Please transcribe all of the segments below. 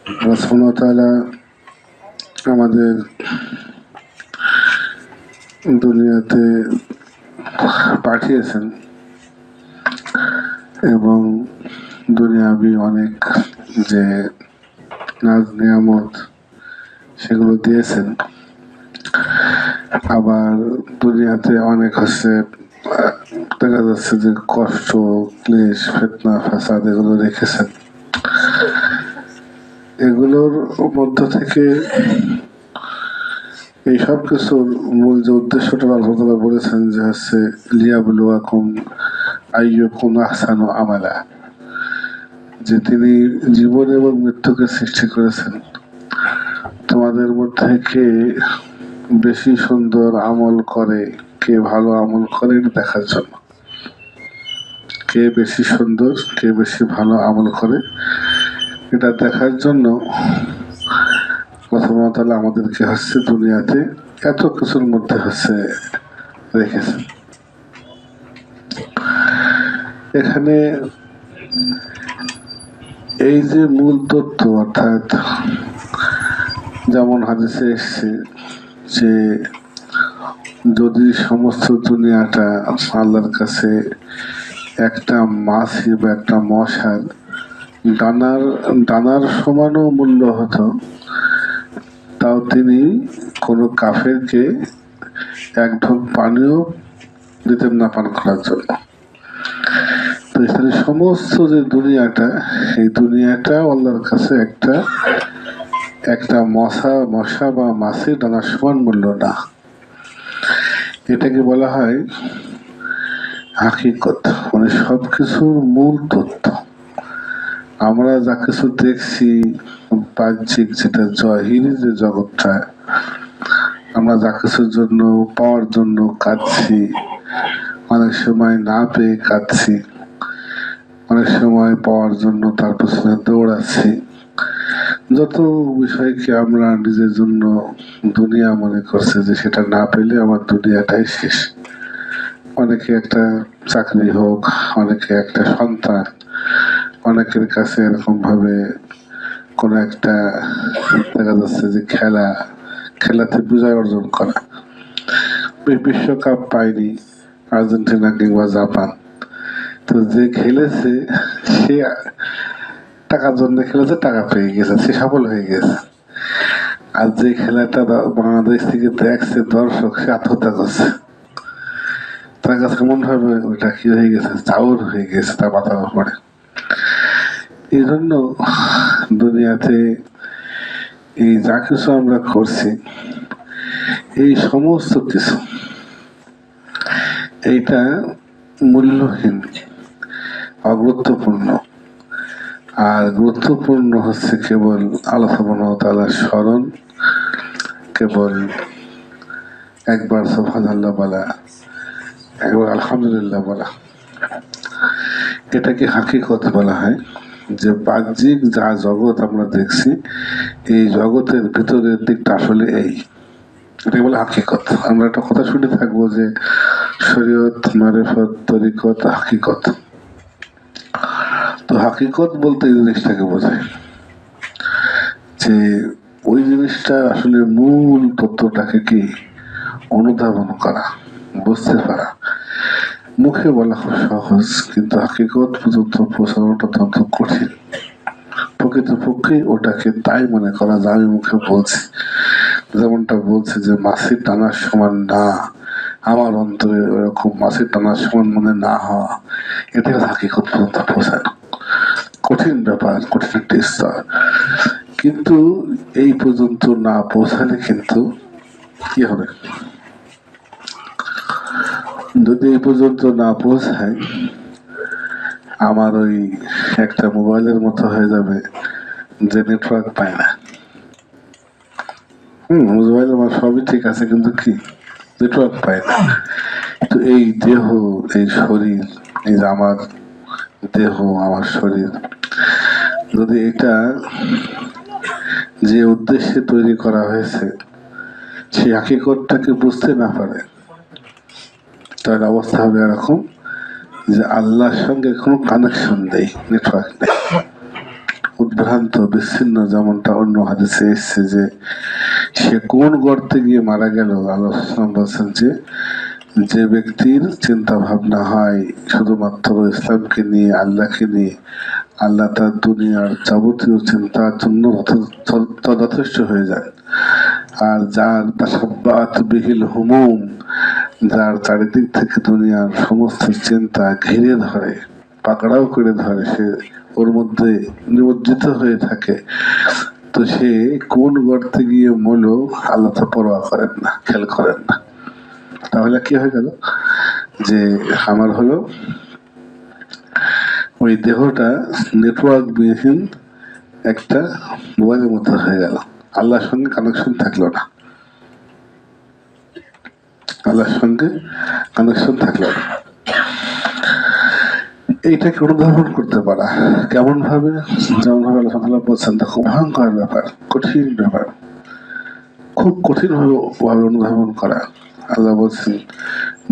আল্লাহ সুবহানাহু ওয়া তাআলা আমাদের দুনিয়াতে পাঠিয়েছেন এবং দুনিয়াবি অনেক যে নাজ নিয়ামত সেগুলো দিয়েছেন। আবার দুনিয়াতে অনেক দেখা যাচ্ছে যে কষ্ট, ক্লেশ, ফিতনা, ফাসাদ এগুলো রেখেছেন। এগুলোর মধ্য থেকে এই সব কিছুর মূল যে উদ্দেশ্যটা আল্লাহ তাআলা বলেছেন যে হচ্ছে লিয়াবলুয়াকুম আইয়ুকুম আহসানু আমালা, যে তিনি জীবন এবং মৃত্যুকে সৃষ্টি করেছেন তোমাদের মধ্যে কে বেশি সুন্দর আমল করে, কে ভালো আমল করে দেখার জন্য। কে বেশি সুন্দর, কে বেশি ভালো আমল করে এটা দেখার জন্য প্রথমত আমাদেরকে হচ্ছে দুনিয়াতে এত কিছুর মধ্যে হচ্ছে রেখেছেন। এখানে এই যে মূল তথ্য, অর্থাৎ যেমন হাদিসে এসছে যে যদি সমস্ত দুনিয়াটা আল্লাহর কাছে একটা মাছি বা একটা মশার দানার সমানও মূল্য হতো, তাও তিনি কোনো কাফেরকে এক ঢোক পানিও দিতেন না পান করার জন্য। তো এখানে সমস্ত যে দুনিয়াটা, এই দুনিয়াটা আল্লাহর কাছে একটা মশা বা মাছির দানার সমান মূল্য না। এটাকে বলা হয় হাকিকত, মানে সবকিছুর মূল তথ্য। আমরা যা কিছু দেখছি বাহ্যিক, যেটা জহিরি যে জগৎটা, আমরা যা কিছুর জন্য পাওয়ার জন্য কাঁদছি, অনেক সময় না পেয়ে কাঁদছি, অনেক সময় পাওয়ার জন্য তার পিছনে দৌড়াচ্ছি, যত বিষয়কে আমরা নিজের জন্য দুনিয়া মনে করছে যে সেটা না পেলে আমার দুনিয়াটাই শেষ। অনেকে একটা চাকরি হোক, অনেকে একটা সন্তান, অনেকের কাছে এরকম ভাবে কোন একটা দেখা যাচ্ছে যে খেলাতে বিজয় অর্জন করা। বিশ্বকাপ পায়নি আর্জেন্টিনা কিংবা জাপান, তো যে খেলেছে সে টাকার জন্য খেলেছে, টাকা পেয়ে গেছে, সে সফল হয়ে গেছে। আর যে খেলাটা বাংলাদেশ থেকে দেখছে দর্শক, সে আত্মহত্যা করছে। তার কাছে কেমন ভাবে ওইটা কি হয়ে গেছে, চাউর হয়ে গেছে তার মাথার উপরে। এই জন্য দুনিয়াতে এই যা কিছু আমরা করছি, এই সমস্ত কিছু এইটা মূল্যহীন, অগুরুত্বপূর্ণ। আর গুরুত্বপূর্ণ হচ্ছে কেবল আল্লাহ সুবহানাহু ওয়া তাআলার স্মরণ, কেবল একবার সুবহানাল্লাহ বলা, একবার আলহামদুলিল্লাহ বলা। এটাকে হাকিকত বলা হয়। যে বাহ্যিক যা জগৎ আমরা দেখছি, এই জগতের ভিতরের দিকটা আসলে এটা বলে হাকিকত। আমরা একটা কথা শুনে থাকবো যে শরীয়ত, মারিফত, তরিকত, হাকিকত। তো হাকিকত বলতে এই জিনিসটাকে বোঝায় যে ওই জিনিসটা আসলে মূল তত্ত্বটাকে কি অনুধাবন করা, বুঝতে পারা। মুখে বলা খুব সহজ, কিন্তু হাকিকত পর্যন্ত পৌঁছানোটা অত্যন্ত কঠিন। প্রকৃতপক্ষে ওটাকে তাই মনে করা, যা আমি মুখে বলছি, যেমনটা বলছে যে মাছির টানার সমান না, আমার অন্তরে ওরকম মাছির টানার সমান মনে না হওয়া, এটাই হাকিকত পর্যন্ত পৌঁছানো। কঠিন ব্যাপার, কঠিন একটা স্তর। কিন্তু এই পর্যন্ত না পৌঁছালে কিন্তু কি হবে, যদি এই পর্যন্ত না পৌঁছায়, আমার ওই একটা মোবাইলের মতো হয়ে যাবে যে নেটওয়ার্ক পায় না। মোবাইল আমার সবই ঠিক আছে, কিন্তু কি নেটওয়ার্ক পায় না। তো এই দেহ, এই শরীর, এই যে আমার দেহ, আমার শরীর, যদি এটা যে উদ্দেশ্যে তৈরি করা হয়েছে সেই হাকিকতটাকে বুঝতে না পারে, তার অবস্থা হবে এরকম যে আল্লাহর সঙ্গে কোনো কানেকশন নেই, নেটওয়ার্ক নেই। উদ্ভ্রান্ত বিচ্ছিন্ন, যেমনটা অন্য হাদিসে এসছে যে সে কোন গর্তে গিয়ে মারা গেল। আল্লাহ বলছেন যে যে ব্যক্তির চিন্তা ভাবনা হয় শুধুমাত্র ইসলামকে নিয়ে, আল্লাহকে নিয়ে, আল্লাহ তার দুনিয়ার যাবতীয় চিন্তার জন্য যথেষ্ট হয়ে যায়। আর যার তাসাব্বাত বিহিল হুমুম, যার চারিদিক থেকে দুনিয়ার সমস্ত চিন্তা ঘিরে ধরে, পাকড়াও করে ধরে, সে ওর মধ্যে নিমজ্জিত হয়ে থাকে, তো সে কোন গর্তে গিয়ে মলো আল্লাহ তো পরোয়া করেন না, খেয়াল করেন না। তাহলে কি হয়ে গেল যে আমার হলো ওই দেহটা নেটওয়ার্ক বিহীন একটা মোবাইলের মতো হয়ে গেল, আল্লাহর সঙ্গে কানেকশন থাকলো না, আল্লাহর সঙ্গে কানেকশন থাকলো না। এইটাকে অনুধাবন করতে পারা কেমন ভাবে, যেমন ভাবে আল্লাহ বলছেন, দেখো ভয়ঙ্কর ব্যাপার, কঠিন ব্যাপার, খুব কঠিন ভাবে অনুধাবন করা। আল্লাহ বলছেন,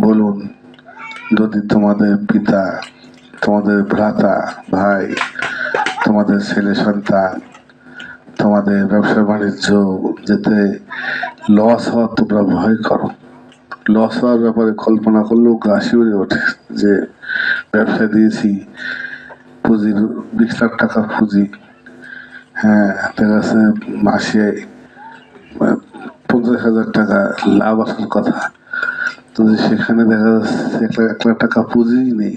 বলুন যদি তোমাদের পিতা, তোমাদের ভ্রাতা, ভাই, তোমাদের ছেলে সন্তান, তোমাদের ব্যবসা বাণিজ্য যেতে লস হওয়ার তোমরা ভয় করো, লস হওয়ার ব্যাপারে কল্পনা করলেও গা শিউরে ওঠে যে ব্যবসা দিয়েছি, পুঁজির 20 লাখ টাকা পুঁজি, হ্যাঁ দেখা যাচ্ছে মাসে 50,000 টাকা লাভ আসার কথা, তো সেখানে দেখা যাচ্ছে 1 লাখ টাকা পুঁজি নেই।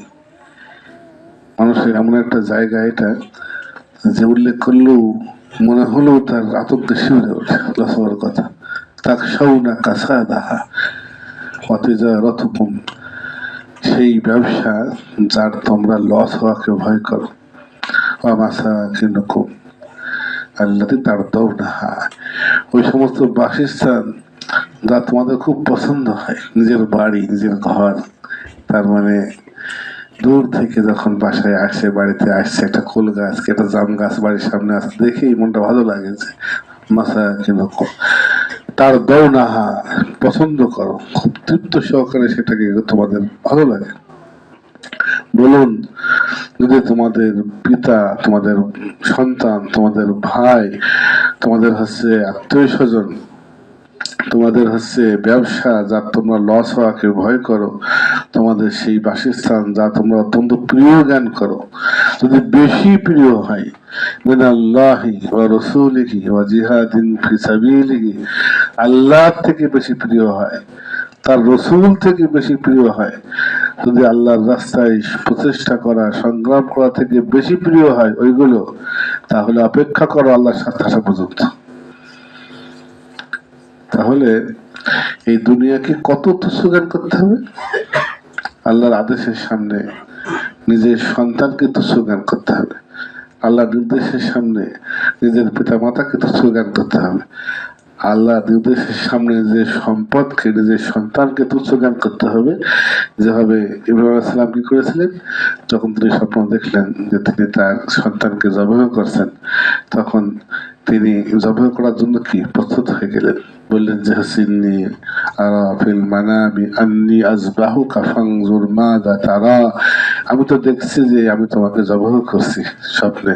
মানুষের এমন একটা জায়গা এটা যে উল্লেখ করলেও মনে হলেও তার আতঙ্কে শিউরে ওঠে লস হওয়ার কথা। তাক সৌনা কাছা দাহা অতিজা রথকুম, সেই ব্যবসা যার তোমরা লস হওয়াকে ভয় করো। কিরকম আল্লাহ তার দৌ না, ওই সমস্ত বাসস্থান যা তোমাদের খুব পছন্দ হয়, নিজের বাড়ি, নিজের ঘর, তার মানে দূর থেকে যখন বাসায় আসে, বাড়িতে আসছে, একটা কুল গাছ, একটা জাম গাছ বাড়ির সামনে আসছে, দেখেই মনটা ভালো লাগে যে মাসা কিরকম তার দৌ না, পছন্দ করো, খুব তৃপ্ত সহকারে সেটাকে তোমাদের ভালো লাগে। বলুন যদি তোমাদের পিতা, তোমাদের সন্তান, তোমাদের ভাই, তোমাদের হচ্ছে আত্মীয় স্বজন, তোমাদের হচ্ছে ব্যবসা যা তোমরা লস হওয়াকে ভয় করো, তোমাদের সেই বাসস্থান যা তোমরা অত্যন্ত প্রিয় জ্ঞান করো, যদি বেশি প্রিয় হয়, মিনাল্লাহি ওয়া রাসূলিহি ওয়া জিহাদিন ফি সাবিলিহি, আল্লাহ থেকে বেশি প্রিয় হয়, তার রসুল থেকে বেশি প্রিয় হয়, যদি আল্লাহর রাস্তায় প্রচেষ্টা করা, সংগ্রাম করা থেকে বেশি প্রিয় হয় ওইগুলো, তাহলে অপেক্ষা করো আল্লাহর সাথে আসা পর্যন্ত। তাহলে এই দুনিয়াকে কত তুচ্ছ জ্ঞান করতে হবে, আল্লাহর আদেশের সামনে নিজের সন্তানকে তুচ্ছ জ্ঞান করতে হবে, আল্লাহর নির্দেশের সামনে নিজের পিতা মাতাকে তুচ্ছ জ্ঞান করতে হবে, আল্লাহ নির্দেশের সামনে যে সম্পদকে, নিজের সন্তানকে তুচ্ছ জ্ঞান করতে হবে। যেভাবে ইব্রাহিম আলাইহিস সালাম কি করেছিলেন, যখন তিনি স্বপ্ন দেখলেন যে তিনি তার সন্তানকে জবাহ করছেন, তখন তিনি জবাহ করার জন্য কি প্রস্তুত হয়ে গেলেন, বললেন যে হাসিনী আরা ফিল মানামি আন্নী আযবাহুকা ফানজুর মাযা তারা, আমি তো দেখছি যে আমি তোমাকে জবাহ করছি স্বপ্নে,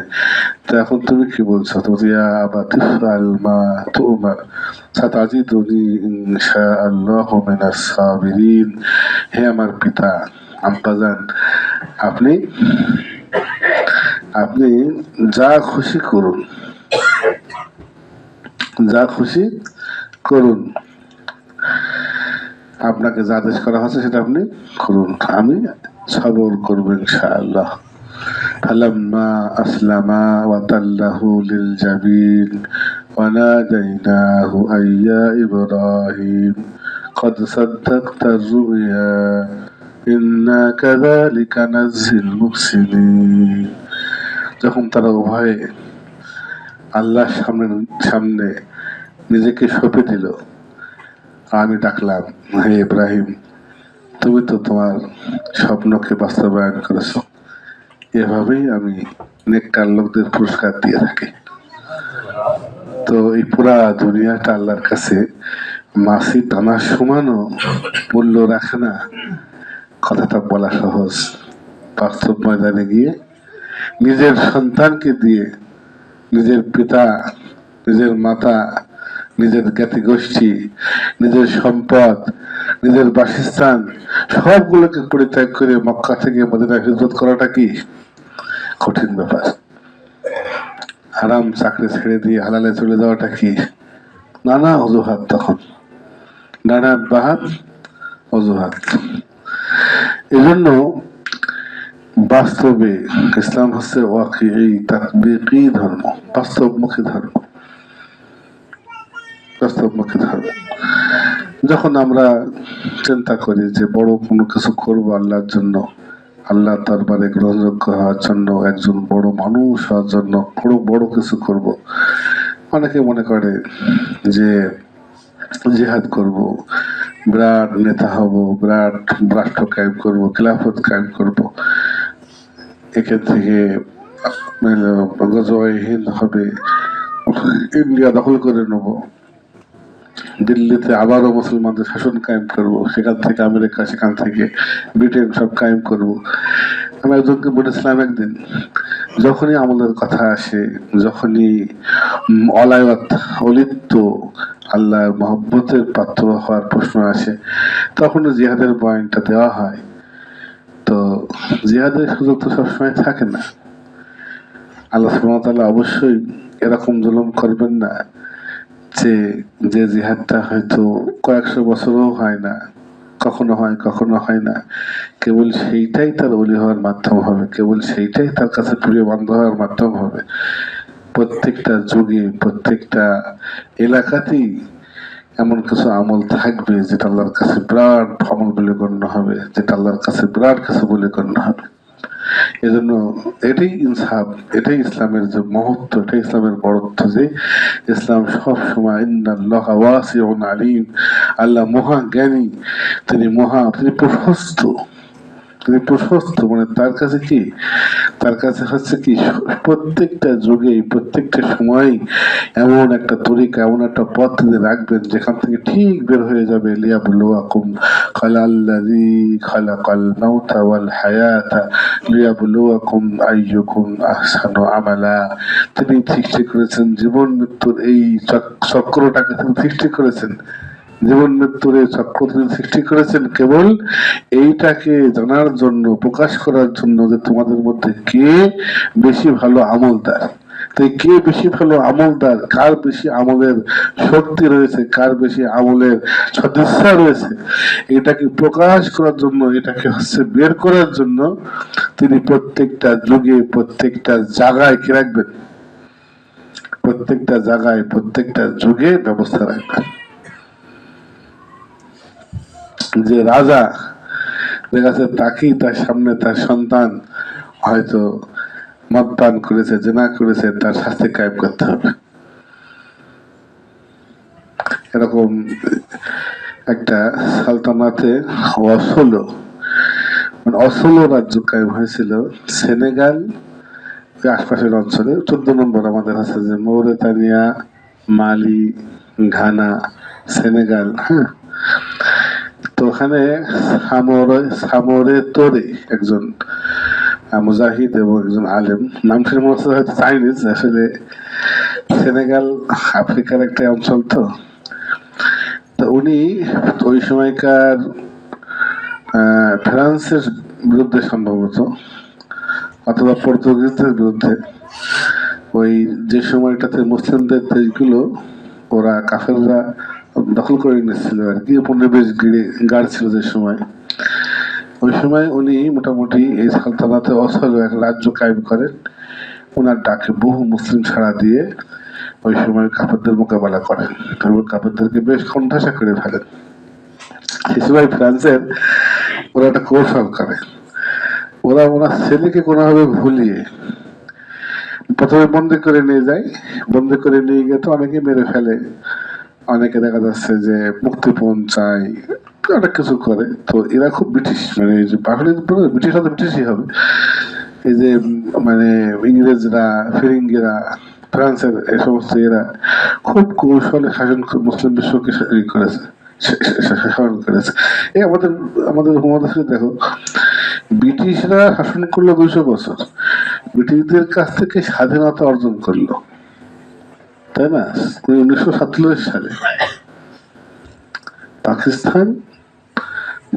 তো এখন তুমি কি বলছো, তুমি ইয়া আবাতি ইফআল মা তু'মার সাতাজিদুনি ইনশাআল্লাহু মিনাস সাবিরিন, হে আমার পিতা, আব্বাজান, আপনি আপনি যা খুশি করুন, যা খুশি করুন, আপনাকে যা আদেশ করা হচ্ছে সেটা আপনি করুন, আমি সবর করবো ইনশাআল্লাহ। ফালাম্মা আসলামা ওয়া তাল্লাহু লিল জাবিন ওয়া নাদাইনাহু আইয়া ইব্রাহিম قد صدقت الرؤيا إنا كذلك نجزي المحسنين। যখন তারা উভয়ে আল্লাহর সামনে নিজেকে সঁপে দিল, আমি ডাকলাম, হে ইব্রাহিম, তুমি তো তোমার স্বপ্নকে বাস্তবায়ন করেছো, এভাবেই আমি নেককার লোকদের পুরস্কার দিয়ে থাকি। তো এই পুরা দুনিয়াটা আল্লাহর কাছে মাছি দানার সমানও মূল্য রাখে না, কথাটা বলা সহজ, বাস্তব ময়দানে গিয়ে নিজের সন্তানকে দিয়ে নিজের পিতা, নিজের মাতা, নিজের জ্ঞাতি গোষ্ঠী, নিজের সম্পদ, নিজের বাসস্থান সবগুলোকে পরিত্যাগ করে মক্কা থেকে মদিনা হিজরত করাটা কি কঠিন ব্যাপার। হারাম চাকরি ছেড়ে দিয়ে হালালে চলে যাওয়াটা কি নানা অজুহাত, তখন নানা বাহাত অজুহাত। এজন্য বাস্তবে ইসলাম হচ্ছে ওয়াকিঈ তাতবিকী ধর্ম, বাস্তবমুখী ধর্ম, বাস্তবমুখী ধর্ম। যখন আমরা চিন্তা করি যে বড় কোনো কিছু করবো আল্লাহর জন্য, আল্লাহ দরবারে গ্রহণযোগ্য হওয়ার জন্য, একজন বড় মানুষ হওয়ার জন্য বড় বড় কিছু করব, অনেকে মনে করে যে জিহাদ করব, বিরাট নেতা হব, বিরাট রাষ্ট্র কায়েম করব, খিলাফত কায়েম করব, এখান থেকে গজওয়ায়ে হিন্দ হবে, ইন্ডিয়া দখল করে নেব, দিল্লিতে আবারও মুসলমানদের শাসন কায়েম করব, সেখান থেকে আমেরিকা, সেখান থেকে ব্রিটেন সব কায়েম করব। আমি একজনকে বলেছিলাম একদিন, যখনই আমলের কথা আসে, যখনই অলায়ত অলিপ্ত আল্লাহর মহব্বতের পাত্র হওয়ার প্রশ্ন আসে, তখন জিহাদের পয়েন্টটা দেওয়া হয়। তো জিহাদের সুযোগ তো সবসময় থাকে না। আল্লাহ সুবহানাহু ওয়া তাআলা অবশ্যই এরকম জুলুম করবেন না যে যে জিহাদটা হয়তো কয়েকশো বছরও হয় না, কখনো হয় কখনো হয় না, কেবল সেইটাই তার ওলি হওয়ার মাধ্যম হবে, কেবল সেইটাই তার কাছে প্রিয় বান্ধব হওয়ার মাধ্যম হবে। প্রত্যেকটা যুগে, প্রত্যেকটা এলাকাতেই এমন কিছু আমল থাকবে যেটা আল্লাহর কাছে বিরাট আমল বলে গণ্য হবে, যেটা আল্লাহর কাছে বিরাট কিছু বলে গণ্য হবে। এজন্য এটাই ইনসাফ, এটাই ইসলামের যে মহত্ব, এটাই ইসলামের বড়ত্ব, যে ইসলাম সব সময় ইন্নাল্লাহা ওয়াসিউন আলিম, আল্লাহ মহা জ্ঞানী, তিনি প্রশস্ত, তিনি প্রশস্ত, মানে তার কাছে কি, তার কাছে হচ্ছে কি প্রত্যেকটা যুগে, প্রত্যেকটা সময় এমন একটা তরিকা, এমন একটা পথ তিনি রাখবেন যেখান থেকে ঠিক বের হয়ে যাবে লিয়াবলুয়াকুম খালাল্লাযী খালাকাল মাউতা ওয়াল হায়াতা লিয়াবলুয়াকুম আইয়ুকুম আহসানু আমালা। তিনি সৃষ্টি করেছেন জীবন মৃত্যুর এই চক্রটাকে, তিনি সৃষ্টি করেছেন জীবন মৃত্যুর এই চক্র তিনি সৃষ্টি করেছেন কেবল এইটাকে জানার জন্য, প্রকাশ করার জন্য যে তোমাদের মধ্যে কে বেশি ভালো আমলদার। তাই কে বেশি ভালো আমলদার, কার বেশি আমলের শক্তি রয়েছে, কার বেশি আমলের সদিচ্ছা রয়েছে, এটাকে প্রকাশ করার জন্য, এটাকে হচ্ছে বের করার জন্য তিনি প্রত্যেকটা যুগে, প্রত্যেকটা জায়গায় কি রাখবেন, প্রত্যেকটা জায়গায়, প্রত্যেকটা যুগে ব্যবস্থা রাখবেন। যে রাজা দেখা যাচ্ছে তাকেই তার সামনে তার সন্তান হয়তো মদপান করেছে, জেনা করেছে, তার শাস্তি কায়েম করতে হবে। এরকম একটা সালতানাতে অসলো রাজ্য কায়েম হয়েছিল সেনেগাল আশপাশের অঞ্চলে। 14 নম্বর আমাদের আছে যে মৌরিতানিয়া, মালি, ঘানা, সেনেগাল। হ্যাঁ, তো ওখানে সামরে তোরে একজন মুজাহিদ এবং একজন আলেম, নামটির মনে হচ্ছে হয়তো চাইনিজ, আসলে সেনেগাল আফ্রিকার একটা অঞ্চল। তো উনি ওই সময়কার ফ্রান্সের বিরুদ্ধে সম্ভবত, অথবা পর্তুগিজদের বিরুদ্ধে, ওই যে সময়টাতে মুসলিমদের দেশগুলো ওরা কাফেররা দখল করে নিচ্ছিল আর কি, উপনিবেশ গাড় ছিল যে সময়, ওই সময় উনি মোটামুটি এই সালতানাতে অসল এক রাজ্য কায়েম করেন। ওনার ডাকে বহু মুসলিম সাড়া দিয়ে ওই সময় কাফেরদের মোকাবেলা করেন এবং কাফেরদেরকে বেশ কণ্ঠাসা করে ফেলেন। সেই সময় ফ্রান্সের ওরা একটা কৌশল করে, ওরা ওনার ছেলেকে কোনোভাবে ভুলিয়ে প্রথমে বন্দি করে নিয়ে যায়। বন্দি করে নিয়ে গিয়ে তো অনেকে মেরে ফেলে, অনেকে দেখা যাচ্ছে যে মুক্তিপণ চাই, অনেক কিছু করে। তো এরা খুব ব্রিটিশ, মানে এই যে বাঙালি ব্রিটিশ হয়তো ব্রিটিশই হবে, এই যে মানে ইংরেজরা, ফিরিঙ্গিরা, ফ্রান্সের এই সমস্ত এরা খুব কৌশলে শাসন মুসলিম বিশ্বকে করেছে, শাসন করেছে। এই আমাদের আমাদের উপমহাদেশে দেখো, ব্রিটিশরা শাসন করলো 200 বছর, ব্রিটিশদের কাছ থেকে স্বাধীনতা অর্জন করলো, তাই না? 1947 সালে পাকিস্তান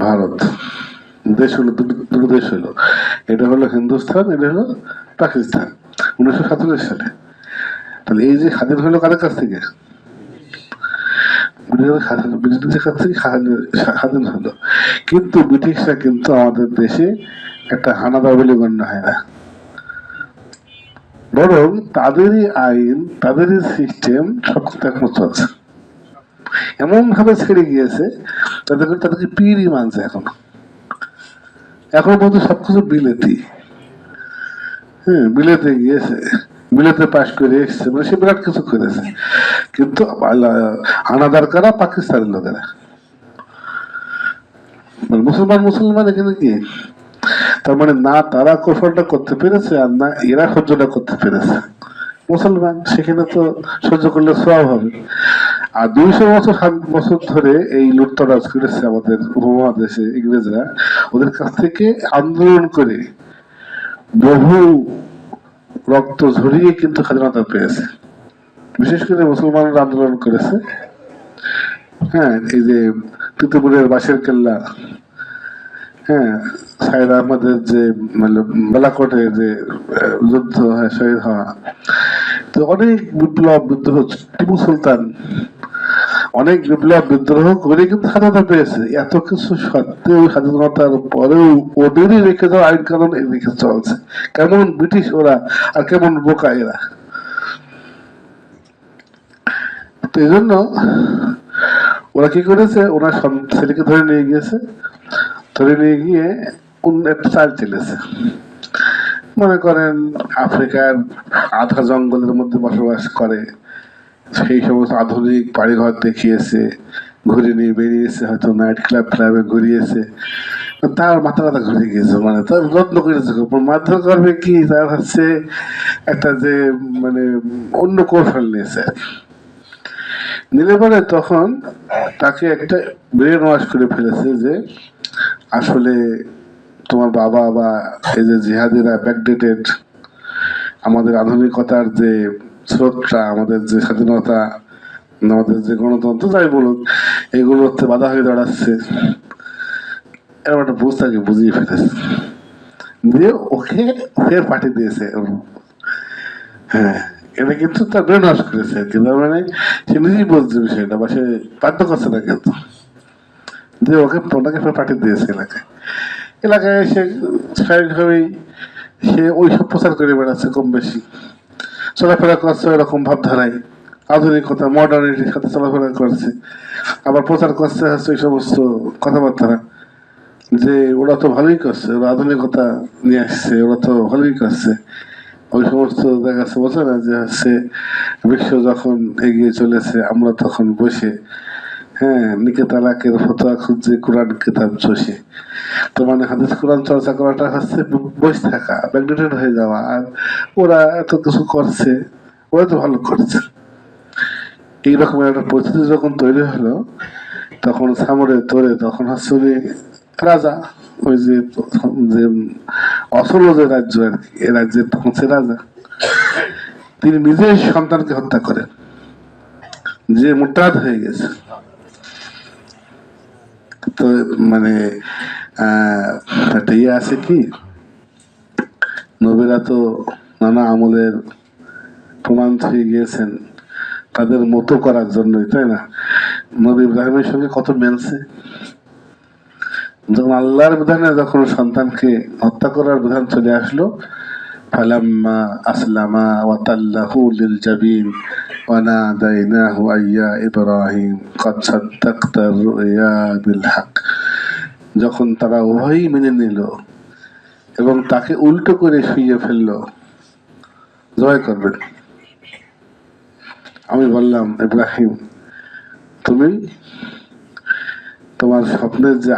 ভারত দেশ হলো, দুটো দেশ হলো। এটা হলো হিন্দুস্তান, এটা হলো পাকিস্তান 1947 সালে। তাহলে এই যে স্বাধীন হলো কাদের কাছ থেকে? ব্রিটিশদের কাছ থেকে স্বাধীন হলো। কিন্তু ব্রিটিশরা কিন্তু আমাদের দেশে একটা হানাদার বলে গণ্য হয় না, বরং তাদেরই আইন, তাদেরই সিস্টেম সব এখন চলছে। এমন ভাবে ছেড়ে গিয়েছে তাদেরকে পীরই মানছে এখন পর্যন্ত সবকিছু বিলেতি। হ্যাঁ, বিলেতে গিয়েছে, বিলেতে পাশ করে এসছে, মানে সে বিরাট কিছু করেছে। কিন্তু হানাদার কারা? পাকিস্তানের লোকেরা। মুসলমান এখানে কি? তার মানে না তারা কৌশলটা করতে পেরেছে, আর না এরা সহ্যটা করতে পেরেছে। মুসলমান সেখানে তো সহ্য করলে সওয়াব হবে। আর 200 বছর ধরে এই লুটতরাজ করেছে আমাদের উপমহাদেশে ইংরেজরা। ওদের কাছ থেকে আন্দোলন করে বহু রক্ত ঝরিয়ে কিন্তু স্বাধীনতা পেয়েছে। বিশেষ করে মুসলমানরা আন্দোলন করেছে। হ্যাঁ, এই যে তিতুপুরের বাঁশের কেল্লা, হ্যাঁ, সাইদ আহমদের যে বালাকোটে যে যুদ্ধ, হ্যাঁ, শহীদ হওয়া, তো অনেক বিপ্লব বিদ্রোহ, টিপু সুলতান অনেক বিপ্লব বিদ্রোহ করে কিন্তু স্বাধীনতা পেয়েছে। এত কিছু সত্ত্বেও, স্বাধীনতার পরেও ওদেরই রেখে যাওয়া আইন কানুন এদিকে চলছে। কেমন ব্রিটিশ ওরা, আর কেমন বোকা এরা। তো এই জন্য ওরা কি করেছে, ওনার ছেলেকে ধরে নিয়ে গিয়েছে, ধরে নিয়ে গিয়ে একটা চাল চেলেছে। মনে করেন আফ্রিকার আধা জঙ্গলের মধ্যে বসবাস করে, সেই সমস্ত আধুনিক বাড়িঘর দেখিয়েছে, ঘুরে নিয়ে বেরিয়েছে, হয়তো নাইট ক্লাবে ঘুরিয়েছে। তার মাথা ঘুরে গিয়েছে, মানে তার যত্ন করেছে। মারধর করবে কি, তার হচ্ছে একটা যে মানে অন্য কৌশল নিয়েছে। নিলে পরে তখন তাকে একটা ব্রেন ওয়াশ করে ফেলেছে যে আসলে তোমার বাবা বা এই যে জিহাদিরা ব্যাকডেটেড, আমাদের আধুনিকতার যে স্রোতটা, আমাদের যে স্বাধীনতা, আমাদের যে গণতন্ত্র, যাই বলুন, এগুলো হচ্ছে বাধা হয়ে দাঁড়াচ্ছে। এরকম একটা বুঝ তাকে বুঝিয়ে ফেলেছে, দিয়ে ওকে ফের পাঠিয়ে দিয়েছে। হ্যাঁ, এটা কিন্তু তার ব্রেন ওয়াশ করেছে, কিন্তু মানে সে নিজেই বলছে বিষয়টা, বা সে বাধ্য করছে না, কিন্তু দিয়ে ওনাকে ফের পাঠিয়ে দিয়েছে এলাকায় এসে স্বাভাবিকভাবেই সে ওই সব প্রচার করে বেড়াচ্ছে, কম বেশি চলাফেরা করছে এরকম ভাবধারায়, আধুনিকতা মডার্নিটির সাথে চলাফেরা করছে। আবার প্রচার করছে হচ্ছে ওই সমস্ত কথাবার্তা যে ওরা তো ভালোই করছে, ওরা আধুনিকতা নিয়ে আসছে, ওরা তো ভালোই করছে। ওই সমস্ত দেখা যাচ্ছে বোঝে না যে হচ্ছে বিশ্ব যখন এগিয়ে চলেছে, আমরা তখন বসে, হ্যাঁ, নিকে তালাকের ফতোয়া খুঁজছে কোরআন কিতাব চষে। তো মানে হাদিস কোরআন চর্চা করাটা হচ্ছে বসে থাকা, ব্যাকডেটেড হয়ে যাওয়া। আর ওরা এত কিছু করছে, ওরা তো ভালো করছে। এইরকম একটা পরিস্থিতি যখন তৈরি হলো, তখন সামরে তোরে তখন হচ্ছে উনি রাজা, ওই যে অসল যে রাজ্য আর কি, এ রাজ্যের তখন সে রাজা। তিনি নিজের সন্তানকে হত্যা করেন, যে মুরতাদ হয়ে গেছে। তো মানে একটা ইয়ে আছে কি, নবীরা তো নানা আমলের প্রমাণ হয়ে গিয়েছেন তাদের মতো করার জন্যই, তাই না? নবী ইব্রাহিমের সঙ্গে কত মেলছে। যখন আল্লাহর বিধানে যখন সন্তানকে হত্যা করার বিধান চলে আসলো, ফালাম্মা আসলামা ওয়া তাল্লাহু লিল জাবিন ওয়া নাদাইনাহু আইয়া ইব্রাহিম ক্বাদ সাদ্দাকতা রুয়া বিল হক, যখন তারা উভয়ই মেনে নিল এবং তাকে উল্টো করে শুইয়ে ফেললো, জয় করবেন। আমি বললাম, ইব্রাহিম, তুমি তোমার স্বপ্নের যে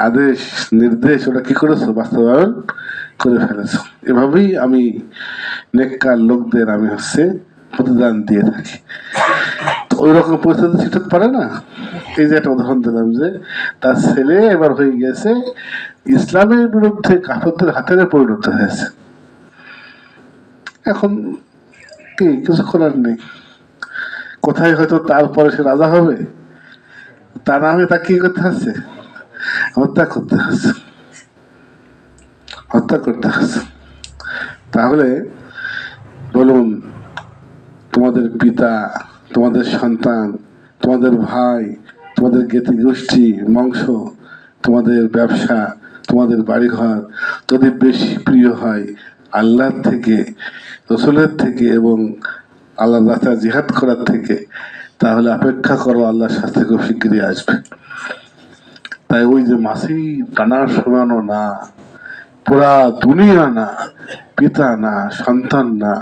আদেশ নির্দেশ, ওটা কি করেছো? বাস্তবায়ন করে ফেলেছো। এভাবেই আমি নেককার লোকদের আমি হচ্ছে প্রতিদান দিয়ে থাকি। তো ওই রকম পরিস্থিতি ঠিকঠাক পারে না। এই যে একটা উদাহরণ দিলাম যে তার ছেলে এবার হয়ে গেছে ইসলামের বিরুদ্ধে কাফেরদের হাতে পরিণত হয়েছে। এখন কি কিছু করার নেই। কোথায় হয়তো তারপরে সে রাজা হবে, তা না হয়ে তাকে কি করতে হচ্ছে? হত্যা করতে হচ্ছে, হত্যা করতে হচ্ছে। তাহলে বলুন, তোমাদের পিতা, তোমাদের সন্তান, তোমাদের ভাই, তোমাদের জ্ঞাতি গোষ্ঠী, বংশ, তোমাদের ব্যবসা, তোমাদের বাড়িঘর যদি বেশি প্রিয় হয় আল্লাহর থেকে, রসুলের থেকে এবং আল্লাহর রাস্তায় জিহাদ করার থেকে, তাহলে অপেক্ষা করো, আল্লাহর শাস্তি খুব শিগগিরই আসবে। তাই ওই যে মাসি টানা শোনানো না, পুরা দুনিয়া না, পিতা না, সন্তান না,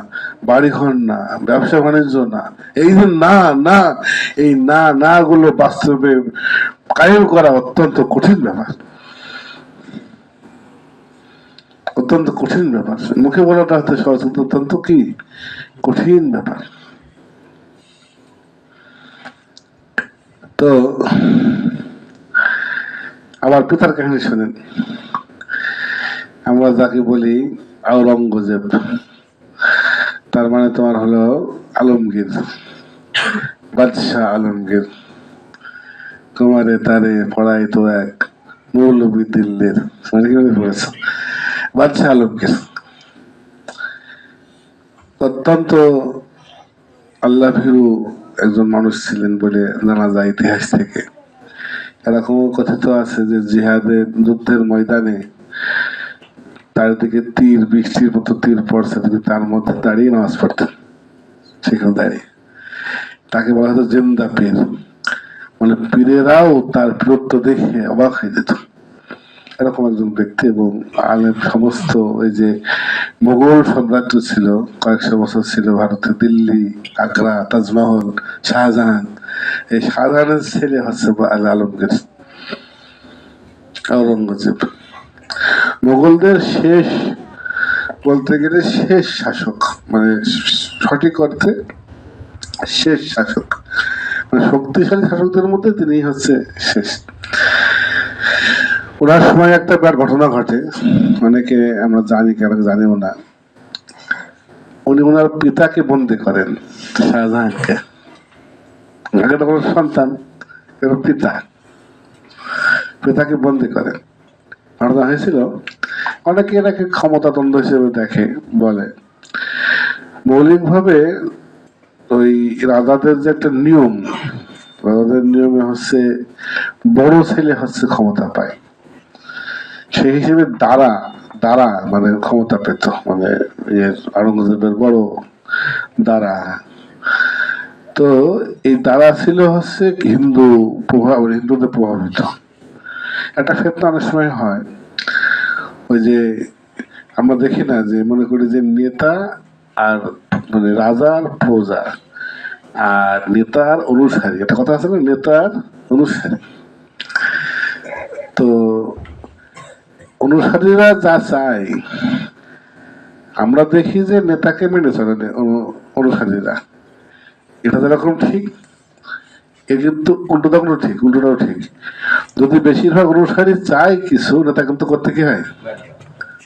বাড়িঘর না, ব্যবসা বাণিজ্য না, এই যে না না, এই না না গুলো বাস্তবে কায়েম করা অত্যন্ত কঠিন ব্যাপার, অত্যন্ত কঠিন ব্যাপার। মুখে বলাটা হতে সহজ, অত্যন্ত কি কঠিন ব্যাপার। তো আমার পিতার কাহিনী শোনেন। আমরা যাকে বলি আওরঙ্গজেব, তার মানে তোমার হলো আলমগীর, বাদশাহ আলমগীর। কুমারে তারে পড়াই তো এক মৌলবী দিল্লির, পড়েছ বাদশাহ আলমগীর। অত্যন্ত আল্লাহ ভীরু একজন মানুষ ছিলেন বলে জানা যায় ইতিহাস থেকে। এরকম কথিত আছে যে জিহাদের যুদ্ধের ময়দানে তার দিকে তীর, বৃষ্টির মতো তীর পড়ছে, তিনি তার মধ্যে দাঁড়িয়ে নামাজ পড়তেন, সেখানে দাঁড়িয়ে। তাকে বলা হতো জিন্দা পীর, মানে পীরেরাও তার বীরত্ব দেখে অবাক হয়ে যেত। এরকম একজন ব্যক্তি। এবং আলেম সমস্ত ওই যে মোগল সাম্রাজ্য ছিল, কয়েকশো বছর ছিল ভারতে, দিল্লি, আগ্রা, তাজমহল, শাহজাহান, এই শাহজাহানের ছেলে হচ্ছে আলমগীর, আওরঙ্গজেব। মোগলদের শেষ, বলতে গেলে শেষ শাসক, মানে সঠিক অর্থে শেষ শাসক, মানে শক্তিশালী শাসকদের মধ্যে তিনি হচ্ছে শেষ। ওনার সময় একটা বিরাট ঘটনা ঘটে, অনেকে আমরা জানি, কেন জানিও না। উনি ওনার পিতাকে বন্দি করেন, শাহজাহানকে। আগে তো কোনো সন্তান, এবার পিতা, পিতাকে বন্দি করেন। ঘটনা হয়েছিল, অনেকে এটাকে ক্ষমতাদ্বন্দ্ব হিসেবে দেখে, বলে মৌলিকভাবে ওই রাজাদের যে একটা নিয়ম, রাজাদের নিয়মে হচ্ছে বড় ছেলে হচ্ছে ক্ষমতা পায়, সেই হিসেবে দ্বারা দ্বারা মানে ক্ষমতা পেত, মানে আওরঙ্গজেবের বড় দ্বারা। তো এই দ্বারা ছিল হচ্ছে হিন্দু প্রভাব, হিন্দুদের প্রভাবিত। একটা ক্ষেত্রে অনেক সময় হয়, ওই যে আমরা দেখি না, যে মনে করি যে নেতা আর মানে রাজার প্রজা আর নেতার অনুসারী, একটা কথা আছে না, নেতার অনুসারী। তো অনুসারীরা যা চায় আমরা দেখি যে নেতাকে মেনে চলে অনুসারীরা, এটা যেরকম ঠিক, এ কিন্তু উল্টোটাও ঠিক, উল্টোটাও ঠিক। যদি বেশিরভাগ অনুসারী চায় কিছু, নেতা কিন্তু করতে কি হয়,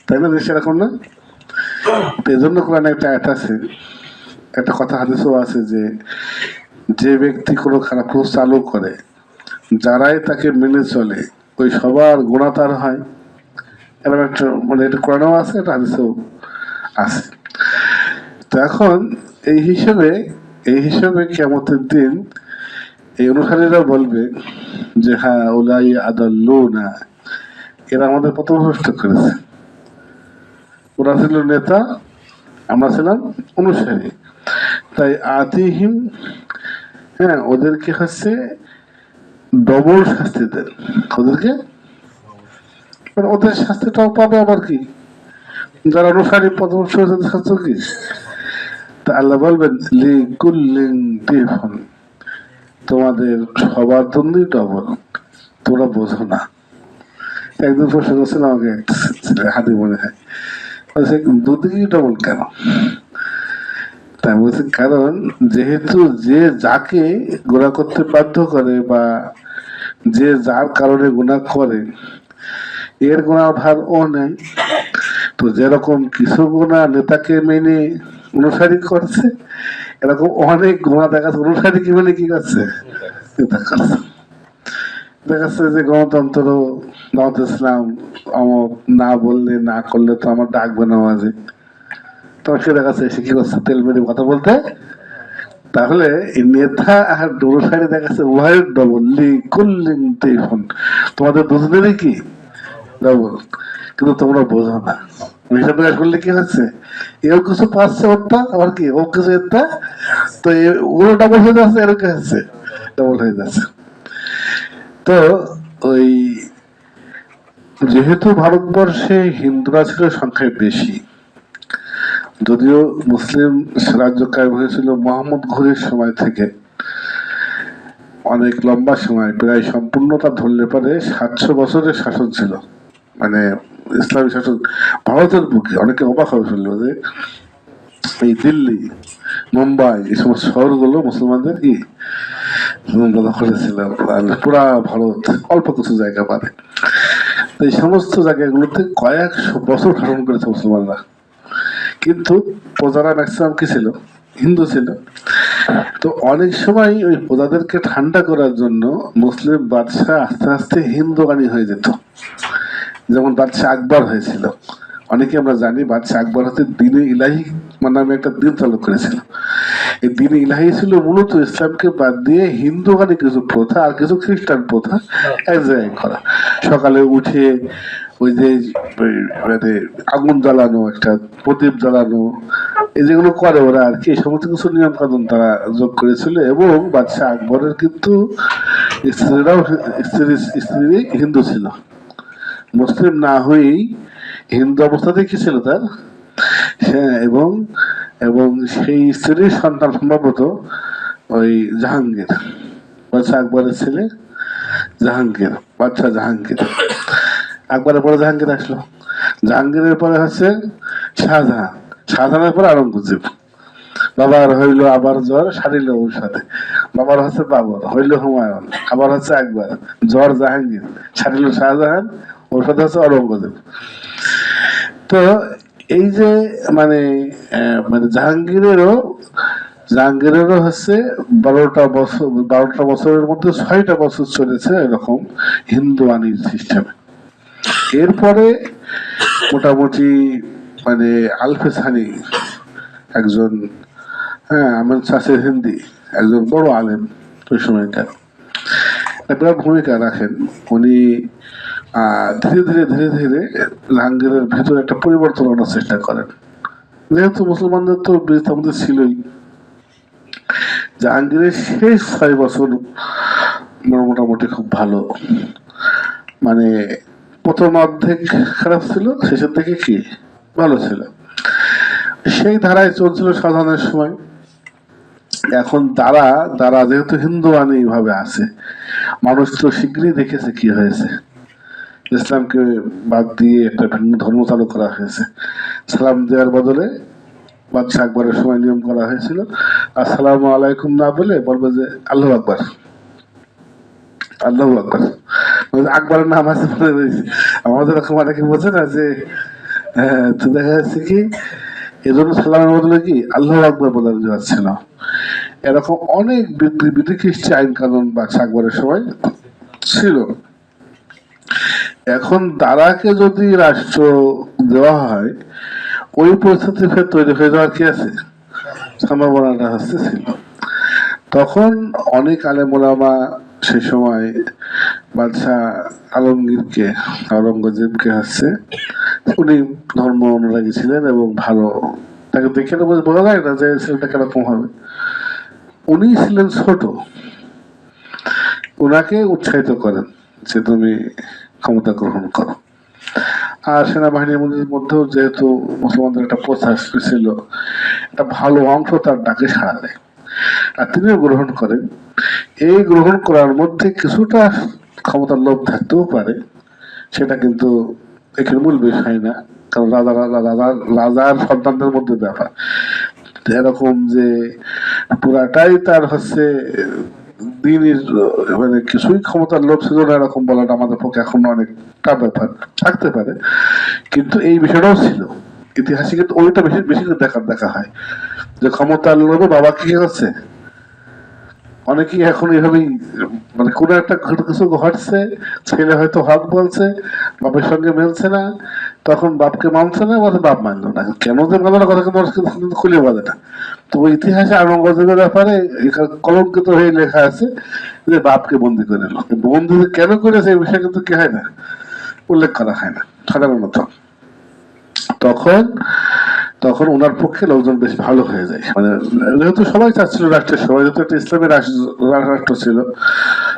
তাই না? দেশে এরকম না? এই জন্য কোরআনে একটা আয়াত আছে, একটা কথা হাদিসও আছে, যে যে ব্যক্তি কোনো খারাপ কাজ চালু করে, যারাই তাকে মেনে চলে, ওই সবার গুণা তার হয়। এরকম একটা, মানে এটা কোরআনেও আছে, এটা হাদিসেও আছে। তো এখন এই হিসেবে কিয়ামতের দিন এই অনুসারীরা বলবে যে হ্যাঁ, উলাই আদাল্লুনা, এরা আমাদের পথভ্রষ্ট করেছে। ওরা ছিল নেতা, আমরা ছিলাম অনুসারী, তাই আতিহিম, হ্যাঁ, ওদেরকে হচ্ছে ডবল শাস্তি দেন, ওদেরকে, ওদের শাস্তিটাও পাবে আবার কি, যারা অনুসারী পথভ্রষ্ট হয়েছে শাস্তি কি। তা আল্লাহ বলবেন লিকুল্লিন দিফুন, তোমাদের সবার জন্যই ডবল, তোমরা বোঝো না। একদিন প্রশ্ন করছিল আমাকে হাতি, মনে হয় বলছে দুদিকেই ডবল কেন? তাই বলছে কারণ যেহেতু যে যাকে গুনাহ করতে বাধ্য করে, বা যে যার কারণে গুনাহ করে, এর গুনাহ ভার ও নেয়। তো যেরকম কিছু গুনাহ নেতাকে মেনে অনুসারী করছে, এরকম অনেক ঘোড়া দেখাচ্ছে, অনুসারী কি মানে কি করছে, দেখাচ্ছে যে গণতন্ত্র, দাওয়াত ইসলাম অমক না বললে না করলে তো আমার ডাকবে না মাঝে, তখন সে দেখাচ্ছে এসে কি করছে তেল মেরে কথা বলতে। তাহলে নেতা আর অনুসারী দেখাচ্ছে উভয়ের ডবল কুল্লিং টেলিফোন, তোমাদের দুজনেরই কি ডবল, কিন্তু তোমরা বোঝো না। হিসাব নিকাশ করলে কি হচ্ছে, এও কিছু পাচ্ছে ওরটা, আবার কি ও কিছু একটা, তো ওর ডাবল হয়ে যাচ্ছে, এরও কি হচ্ছে ডাবল হয়ে যাচ্ছে। তো ওই যেহেতু ভারতবর্ষে হিন্দুরা ছিল সংখ্যায় বেশি, যদিও মুসলিম রাজ্য কায়েম হয়েছিল মোহাম্মদ ঘুরির সময় থেকে, অনেক লম্বা সময়, প্রায় সম্পূর্ণতা ধরলে পারে 700 বছরের শাসন ছিল, মানে ইসলামী শাসন ভারতের বুকে। অনেকে অবাক হয়ে ফেললো যে এই দিল্লি, মুম্বাই, এই সমস্ত শহরগুলো মুসলমানদের কি দখলে ছিল, পুরা ভারত অল্প কিছু জায়গা পারে। এই সমস্ত জায়গাগুলোতে কয়েকশো বছর শাসন করেছে মুসলমানরা, কিন্তু প্রজারা ম্যাক্সিমাম কি ছিল, হিন্দু ছিল। তো অনেক সময় ওই প্রজাদেরকে ঠান্ডা করার জন্য মুসলিম বাদশাহ আস্তে আস্তে হিন্দুগানি হয়ে যেত, যেমন বাদশাহ আকবর হয়েছিল। অনেকে আমরা জানি বাদশাহ আকবর হচ্ছে দিনে ইলাহি নামে একটা দিন চালু করেছিল। এই দিনে ইলাহি ছিল মূলত ইসলামকে বাদ দিয়ে হিন্দুগানি কিছু প্রথা আর কিছু খ্রিস্টান প্রথা এক জায়গায় করা। সকালে উঠে ওই যে মানে আগুন জ্বালানো, একটা প্রদীপ জ্বালানো, এই যেগুলো করে ওরা আর কি, সমস্ত কিছু নিয়ম কানুন তারা যোগ করেছিল। এবং বাদশাহ আকবরের কিন্তু স্ত্রীরাও স্ত্রী হিন্দু ছিল, মুসলিম না হয়েই হিন্দু অবস্থাতেই কি ছিল তার, হ্যাঁ। এবং এবং সেই স্ত্রীর সন্তান সম্ভবত ওই জাহাঙ্গীর, বাদশাহ আকবরের ছেলে জাহাঙ্গীর, বাদশাহ জাহাঙ্গীর। আকবরের পরে জাহাঙ্গীর আসলো, জাহাঙ্গীরের পরে হচ্ছে শাহজাহান, শাহজাহানের পরে আওরঙ্গজেব। বাবার হইল আবার জ্বর, সারিল ঔষধে। বাবার হচ্ছে বাবর, হইল হুমায়ুন, আবার হচ্ছে আকবর, জ্বর জাহাঙ্গীর, সারিল শাহজাহান, ঔষধ হচ্ছে আওরঙ্গজেব। তো এই যে মানে মানে জাহাঙ্গীরেরও হচ্ছে 12টা বছরের মধ্যে 6টা বছর চলেছে এরকম হিন্দু আনির সিস্টেমে। এরপরে মোটামুটি মানে আলফে সানি একজন, হ্যাঁ, আহমেদ শাসের হিন্দি একজন বড় আলেম ওই সময়কার, একটা ভূমিকা রাখেন। উনি ধীরে ধীরে ধীরে ধীরে জাহাঙ্গীরের ভিতরে একটা পরিবর্তন আনার চেষ্টা করেন। যেহেতু মুসলমানদের তো বিরোধিতা আমাদের ছিলই, জাহাঙ্গীরের শেষ 6 বছর মোটামুটি খুব ভালো, মানে প্রথম অর্ধেক খারাপ ছিল, শেষের দিকে কি ভালো ছিল। সেই ধারায় চলছিল শাহজাহানের সময়। এখন দ্বারা যেহেতু হিন্দু আনি ভাবে আছে, মানুষ তো শীঘ্রই দেখেছে কি হয়েছে, ইসলামকে বাদ দিয়ে একটা ভিন্ন ধর্ম চালু করা হয়েছে। সালাম দেওয়ার বদলে বাদশাহ আকবরের সময় নিয়ম করা হয়েছিল আসসালামু আলাইকুম না বলে বলবে যে আল্লাহু আকবার, আল্লাহু আকবার। আকবরের নাম আছে আমাদের এরকম অনেকে বোঝে না যে, হ্যাঁ, তো দেখা যাচ্ছে কি এজন্য সালামের বদলে কি আল্লাহু আকবার বলা যাচ্ছে না। এরকম অনেক বিধিখ্রিস্টি আইন কানুন বাদশাহ আকবরের সময় ছিল। এখন দারাকে যদি রাষ্ট্র দেওয়া হয়, ওই পরিস্থিতি ফের তৈরি হয়ে যাওয়ার কি আছে, সম্ভাবনাটা হচ্ছে ছিল। তখন অনেক আলেম ওলামা সে সময় বাদশাহ আলমগীরকে, আওরঙ্গজেবকে হচ্ছে, উনি ধর্ম অনুরাগী ছিলেন এবং ভালো, তাকে দেখে বোঝা যায় না যে ছেলেটা কিরকম হবে। উনি ছিলেন ছোট, ওনাকে উৎসাহিত করেন যে তুমি ক্ষমতা গ্রহণ করো। আর সেনাবাহিনীর মধ্যেও যেহেতু মুসলমানদের একটা প্রচার ছিল, একটা ভালো অংশ তার ডাকে সাড়া দেয় আর তিনিও গ্রহণ করেন। এই গ্রহণ করার মধ্যে কিছুটা ক্ষমতার লোভ থাকতেও পারে, সেটা কিন্তু এখানে মূল বিষয় না, কারণ রাজার সন্তানদের মধ্যে ব্যাপার এরকম যে পুরাটাই তার হচ্ছে দিনের, মানে কিছুই ক্ষমতার লোভ ছিল না এরকম বলাটা আমাদের পক্ষে এখন অনেক টাফ ব্যাপার, থাকতে পারে, কিন্তু এই বিষয়টাও ছিল ইতিহাসে, কিন্তু ওইটা বেশি বেশি দেখা হয়। যে ক্ষমতার লোভে বাবা কি করছে, অনেকেই এখন এইভাবেই, মানে কোনো একটা কিছু ঘটছে, ছেলে হয়তো হক বলছে, বাপের সঙ্গে মেলছে না, তখন বাপকে মানছে না, বলে বাপ মানলো না, কেন যে মানলো না কথা কিন্তু খুলে বলে না। তো ওই ইতিহাসে আওরঙ্গজেবের ব্যাপারে কলঙ্কিত হয়ে লেখা আছে যে বাপকে বন্দি করে নিল। বন্দি কেন করেছে এই বিষয়ে কিন্তু কি হয় না, উল্লেখ করা হয় না সাধারণত। তখন তখন ওনার পক্ষে লোকজন বেশ ভালো হয়ে যায়, মানে যেহেতু সবাই চাচ্ছিল রাষ্ট্রের, সবাই যেহেতু একটা ইসলামী রাষ্ট্র ছিল,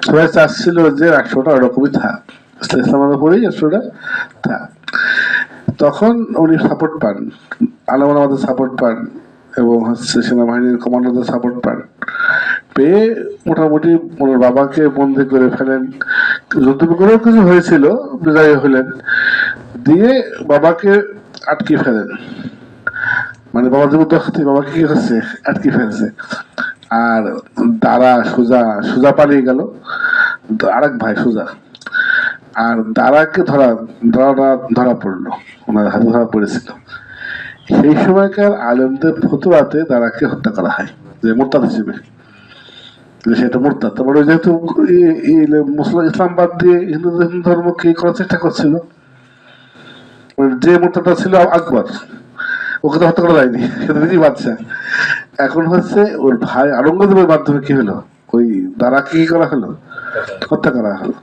সবাই চাচ্ছিল যে রাষ্ট্রটা ওরকমই থাক, ইসলামের উপরেই রাষ্ট্রটা থাক। তখন উনি সাপোর্ট পান, আলেম ওলামাদের সাপোর্ট পান, এবং হচ্ছে সেনাবাহিনীর কমান্ডারদের সাপোর্ট পান, পেয়ে মোটামুটি ওনার বাবাকে বন্দি করে ফেলেন। যুদ্ধ বিগ্রহ কিছু হয়েছিল, বিজয়ী হলেন, দিয়ে বাবাকে আটকে ফেলেন, মানে বাবার যে উদ্যোগ বাবাকে কি হচ্ছে আটকে ফেলছে। আর দারা সুজা, সুজা পালিয়ে গেল, আরেক ভাই সুজা, আর দারাকে ধরা পড়লো, ওনার হাতে ধরা পড়েছিল। সেই সময়কার আলেমদের ফতুয়াতে দারাকে হত্যা করা হয় যে মোরতাদ হিসেবে, সেটা মোরতাদ। তারপরে যেহেতু ইসলাম বাদ দিয়ে হিন্দু ধর্মকে করার চেষ্টা করছিল, যে মোরতাদটা ছিল আকবর, ওকে তো হত্যা করা যায়নি, সেটা নিজেই বাচ্চা। এখন হচ্ছে ওর ভাই আওরঙ্গজেবের মাধ্যমে কি হলো, ওই দ্বারা কি করা হলো, হত্যা করা হলো।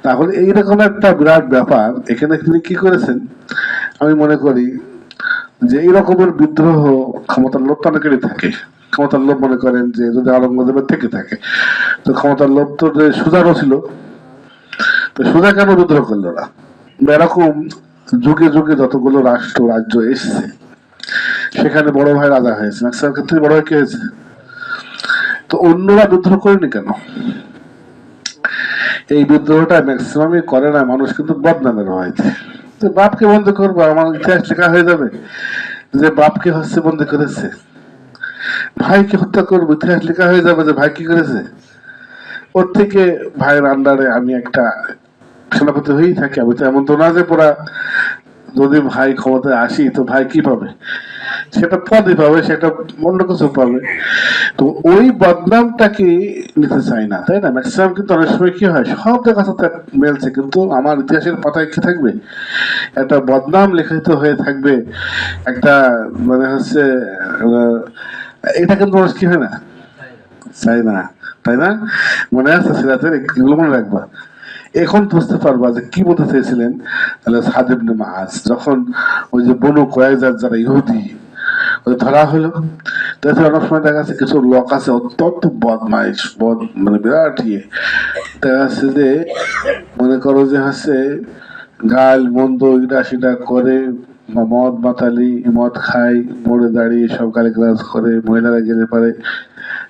তাহলে এইরকম একটা বিরাট ব্যাপার এখানে তিনি কি করেছেন, আমি মনে করি যে এই রকমের বিদ্রোহ ক্ষমতার লোভ অনেকেরই থাকে। ক্ষমতার লোভ মনে করেন যে যদি আওরঙ্গজেবের থেকে থাকে, তো ক্ষমতার লোভ তো যে সুজারও ছিল, তো সুজা কেন বিদ্রোহ করলো না? এরকম যুগে যুগে যতগুলো রাষ্ট্র রাজ্য এসছে, সেখানে বড় ভাই রাজা হয়েছে, ম্যাক্সিমাম ক্ষেত্রে বড় ভাই কি হয়েছে, তো অন্যরা বিদ্রোহ করেনি কেন? এই বিদ্রোহটা ম্যাক্সিমামই করে না মানুষ কিন্তু বদনামের ভয়তে, যে বাপকে বন্ধ করবো, আমার ইতিহাস লেখা হয়ে যাবে যে বাপকে হচ্ছে বন্ধ করেছে, ভাইকে হত্যা করবো, ইতিহাস লেখা হয়ে যাবে যে ভাই কি করেছে। ওর থেকে ভাইয়ের আন্ডারে আমি একটা সেনাপতি হয়েই থাকি, আমি তো এমন তো না যে পুরা যদি ভাই ক্ষমতায় আসি তো ভাই কি পাবে, সেটা পদই পাবে, সেটা অন্য কিছু পাবে। তো ওই বদনামটাকে নিতে চাই না, তাই না? ম্যাক্সিমাম কিন্তু অনেক সময় কি হয়, সব জায়গা সাথে মেলছে, কিন্তু আমার ইতিহাসের পাতায় কি থাকবে, একটা বদনাম লিখিত হয়ে থাকবে, একটা মানে হচ্ছে এটা কিন্তু মানুষ কি হয় না, চাই না, তাই না? মনে আছে সিরাতের এগুলো মনে রাখবা, এখন বুঝতে পারবা যে কি বলতে চেয়েছিলেন। তাহলে সাদ ইবনে মুআজ যখন ওই যে বনু কুরাইজার যারা ইহুদি ওই ধরা হলো, তাতে অনেক সময় দেখা যাচ্ছে কিছু লোক আছে অত্যন্ত বদমাইশ, মানে বিরাট দেখা যাচ্ছে যে মনে করো যে হচ্ছে গাল মন্দ এটা সেটা করে, মদ মাতালি, মদ খায়, মোড়ে দাঁড়িয়ে সব গালিগালাজ করে, মহিলারা গেলে পারে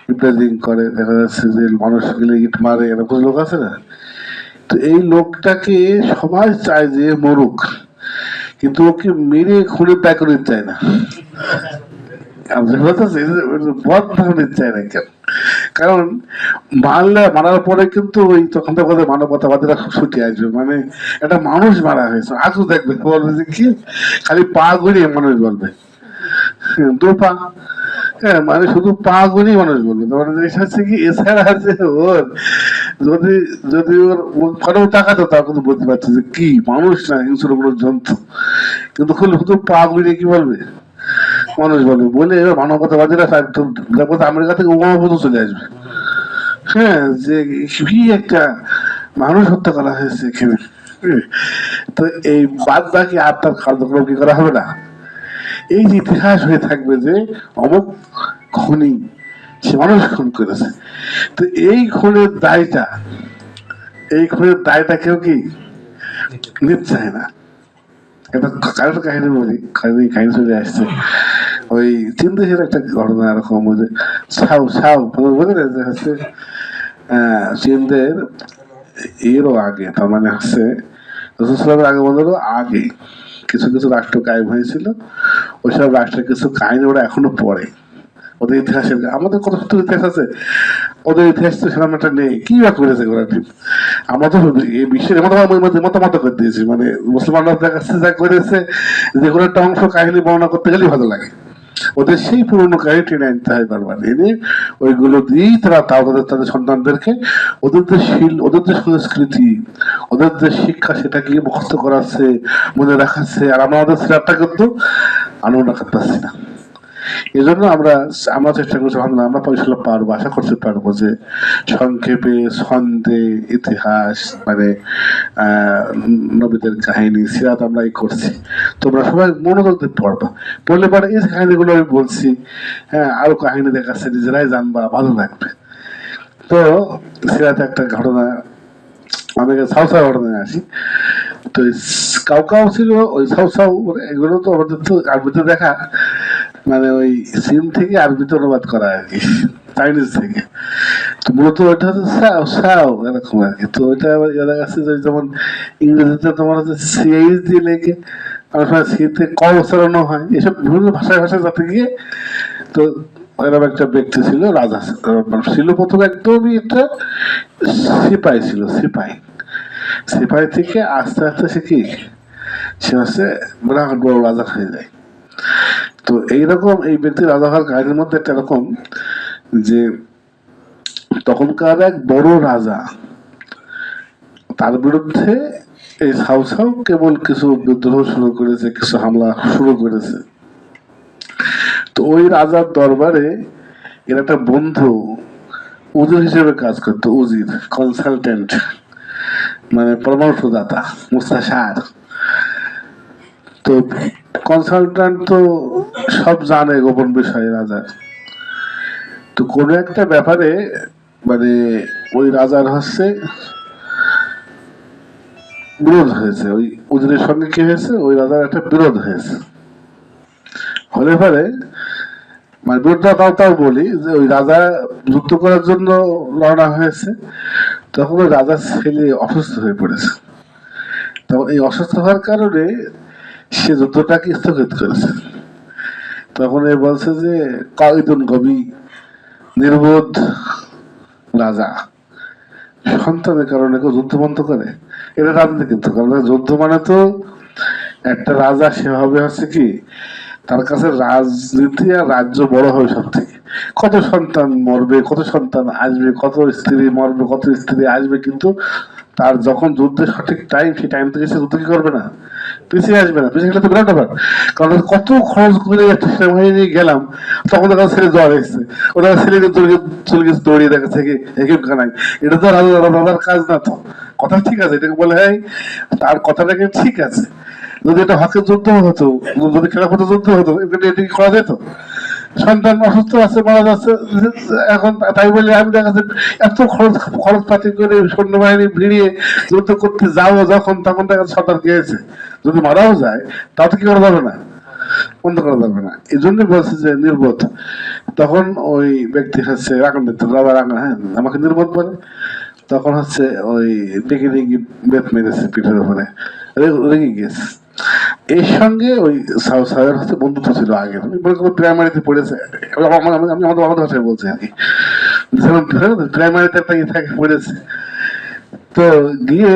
রিপ্রেজিং করে, দেখা যাচ্ছে যে মানুষ গেলে ইট মারে, এরকম লোক আছে না? তো এই লোকটাকে সবাই চায় যে মরুক, কিন্তু ওকে মেরে খুঁড়ে দায় করে চায় না, কারণ মারার পরে কিন্তু ওই তখন তো মানবতাবাদীরা ছুটে আসবে, মানে একটা মানুষ মারা হয়েছে আজও দেখবে, বলবে যে কি খালি পা গড়িয়ে মানুষ বলবে, দু পা, হ্যাঁ মানে শুধু পা গুলি মানুষ বলবে, তোমার জিনিস হচ্ছে কি এছাড়া আছে ওর যদি যদি ওর ফটো তাকাতো তা কিন্তু বলতে পারছে যে কি মানুষ না হিংস্র কোনো জন্তু, কিন্তু শুধু পা গুলিয়ে কি বলবে মানুষ বলবে, বলে এবার মানবতাবাদীরা আমেরিকা থেকে উপমহাপত চলে আসবে, হ্যাঁ যে কি একটা মানুষ হত্যা করা হয়েছে এখানে। তো এই বাদ বাকি আর তার কার্যক্রম কি করা হবে না, এই যে ইতিহাস হয়ে থাকবে যে অমুক খুনি সে মানুষ খুন করেছে। তো এই খুনের দায়টা, এই খুনের দায়টা কেউ কি নিতে চায় না। এটা কারোর কাহিনী বলি, কাহিনী চলে আসছে ওই চীন দেশের একটা ঘটনা এরকম, ওই যে সাউ সাউ বুঝলেন যে হচ্ছে চীনদের এরও আগে, তার মানে হচ্ছে রসুলের আগে বললো আগে কিছু কিছু রাষ্ট্র কায়েম হয়েছিল, ওইসব রাষ্ট্রের কিছু কাহিনী ওরা এখনো পড়ে, ওদের ইতিহাসের, আমাদের কত সত্য ইতিহাস আছে, ওদের ইতিহাস তো সেরকম একটা নেই, কি বা করেছে ওরা ঠিক, আমরা তো এই বিশ্বের মতামত করে দিয়েছি, মানে মুসলমানরা কাছে যা করেছে যে কোনো একটা অংশ কাহিনী বর্ণনা করতে গেলেই ভালো লাগে, ওদের সেই পুরোনো কাহিনী টেনে আনতে হয় বারবার, এনে ওইগুলো দিয়েই তারা তাও তাদের সন্তানদেরকে ওদের যে সংস্কৃতি, ওদের যে শিক্ষা সেটাকে মুখস্থ করাচ্ছে, মনে রাখাচ্ছে। আর আমরা আমাদের ছেলেটা কিন্তু আনন্দ রাখতে পারছি না। এই জন্য আমরা চেষ্টা করছি, আমরা পরিচালক পারবো, আশা করতে পারবো যে সংক্ষেপে ছন্দে ইতিহাস মানে নবীদের কাহিনী সিরাত আমরা এই করছি, তোমরা সবাই মনোযোগ দিতে পারবা। পড়লে পরে এই কাহিনীগুলো আমি বলছি, হ্যাঁ আরো কাহিনী দেখাচ্ছে, নিজেরাই জানবা, ভালো লাগবে। তো সিরাতে একটা ঘটনা, অনেকে সাউসা ঘটনায় আসি। তো কাউ ছিল ওই সাউ এগুলো তো আমাদের তো আরবিতে দেখা, মানে ওই চীন থেকে আরবিতে অনুবাদ করা আর কি, চাইনিজ থেকে। তো মূলত ওইটা হচ্ছে সাও এরকম আর কি। তো ওইটা এদের কাছে যেমন ইংরেজিতে তোমার হচ্ছে সিএইচ দিয়ে লেগে অনেক সময় সিতে ক উচ্চারণ হয়, এসব বিভিন্ন ভাষায় যাতে গিয়ে। তো এরকম একটা ব্যক্তি ছিল, রাজা ছিল প্রথমে একদমই একটা সিপাই ছিল, সিপাই থেকে আস্তে আস্তে সে কি সে হচ্ছে বিরাট বড় রাজা হয়ে যায়। তো এইরকম এই ব্যক্তি রাজা হওয়ার কাহিনীর মধ্যে একটা এরকম যে তখনকার এক বড় রাজা, তার বিরুদ্ধে এই সাউ কেবল কিছু বিদ্রোহ শুরু করেছে, কিছু হামলা শুরু করেছে। তো ওই রাজার দরবারে এর একটা বন্ধু উজির হিসেবে কাজ করতো, উজির কনসালটেন্ট মানে পরামর্শদাতা, মুস্তাশার। তো কনসালটেন্ট তো সব জানে গোপন বিষয়ে রাজার। তো কোন একটা ব্যাপারে মানে ওই রাজার হচ্ছে বিরোধ হয়েছে, ওই উজিরের সঙ্গে কি হয়েছে, ওই রাজার একটা বিরোধ হয়েছে। হলে পরে মানে বিরোধটা তাও বলি যে ওই রাজা যুদ্ধ করার জন্য রওনা হয়েছে, তখন ওই রাজার ছেলে অসুস্থ হয়ে পড়েছে। তখন এই অসুস্থ হওয়ার কারণে সে যুদ্ধটাকে স্থগিত করেছে। তখন এ বলছে যে কাইদুন কবি, নির্বোধ রাজা সন্তানের কারণে কেউ যুদ্ধ বন্ধ করে, এটা রাজনীতি। কিন্তু কারণ যুদ্ধ মানে তো একটা রাজা সেভাবে হচ্ছে কি তার কাছে রাজনীতি আর রাজ্য বড় হবে সব থেকে। কত সন্তান মরবে, কত সন্তান আসবে, কত স্ত্রী মরবে, কত স্ত্রী আসবে, কিন্তু তার যখন যুদ্ধের সঠিক টাইম, সেই টাইম থেকে সে যুদ্ধ কি করবে না, পিছিয়ে আসবে না। পিছিয়ে গেলে তো বিরাট ব্যাপার, কারণ কত খরচ করে একটা সেনাবাহিনী গেলাম, তখন দেখা ছেলে জ্বর এসছে, ওরা ছেলেকে চলে গেছে দৌড়িয়ে দেখা থেকে একে খানাই। এটা তো রাজার কাজ না। তো কথা ঠিক আছে, এটাকে বলে হয় তার কথাটাকে ঠিক আছে। যদি এটা হকের যুদ্ধ হতো, যদি খেলাফতের যুদ্ধ হতো, এটা কি করা যেত? সন্তান অসুস্থ আছে, মারা যাচ্ছে, এখন তাই বলে আমি দেখা যাচ্ছে এত খরচপাতি করে সৈন্যবাহিনী ভিড়িয়ে যুদ্ধ করতে যাবো যখন, তখন দেখা যাচ্ছে সরকার গিয়েছে, যদি মারাও যায় তাও তো কি করা যাবে না, বন্ধ করা যাবে না। এই জন্যই বলছে যে নির্বোধ। তখন ওই ব্যক্তি হচ্ছে রাগান্বিত, রাজা রাগা, হ্যাঁ আমাকে নির্বোধ বলে। তখন হচ্ছে ওই ডেকে ডেকে বেত মেরেছে পিঠের উপরে, রেগে গিয়েছে। এর সঙ্গে ওই সাহেবের হচ্ছে বন্ধুত্ব ছিল আগে, প্রাইমারিতে পড়েছে, আমি আমাদের ভাষায় বলছি আর কি, প্রাইমারিতে একটা থাকে পড়েছে। তো গিয়ে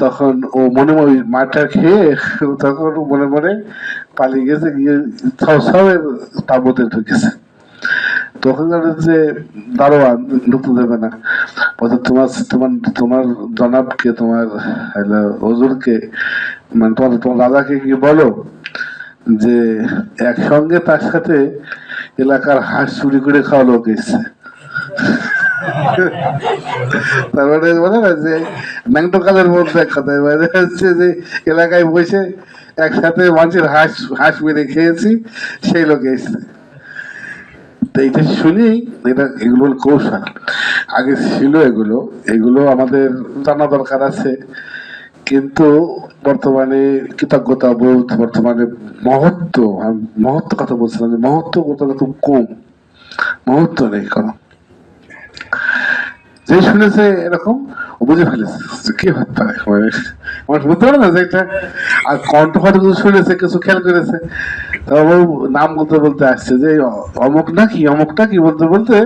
তখন ও মনে মনে মাঠটা খেয়ে তখন মনে মনে পালিয়ে গেছে, গিয়ে সাহেবের তাবুতে ঢুকেছে। তখন যে দারোয়ান ঢুকতে দেবে না, বলছে তোমার তোমার তোমার জনাবকে, তোমার হুজুরকে, মানে তোমার রাজাকে কি বলো যে একসঙ্গে তার সাথে এলাকার হাঁস চুরি করে খাওয়া লোক এসছে। তারপরে বলে না যে ন্যাংটো কালের মধ্যে এক কথায় মানে হচ্ছে যে এলাকায় বসে একসাথে মানুষের হাঁস মেরে খেয়েছি, সেই লোক এসছে। এইটা শুনি, এটা এগুলো কৌশল আগে ছিল, এগুলো আমাদের জানা দরকার আছে। কিন্তু বর্তমানে কৃতজ্ঞতা বোধ, বর্তমানে মহত্ব কথা বলছিলাম যে মহত্ব খুব কম, মহত্ব নেই কোনো। যে শুনেছে এরকম ও বুঝে ফেলেছে কি হতে পারে, মানুষ বুঝতে পারে না যে একটা, আর কণ্ঠ হয়তো কিছু শুনেছে, কিছু খেয়াল করেছে, তারপর নাম বলতে বলতে আসছে যে অমুকটা কি বলতে বলতে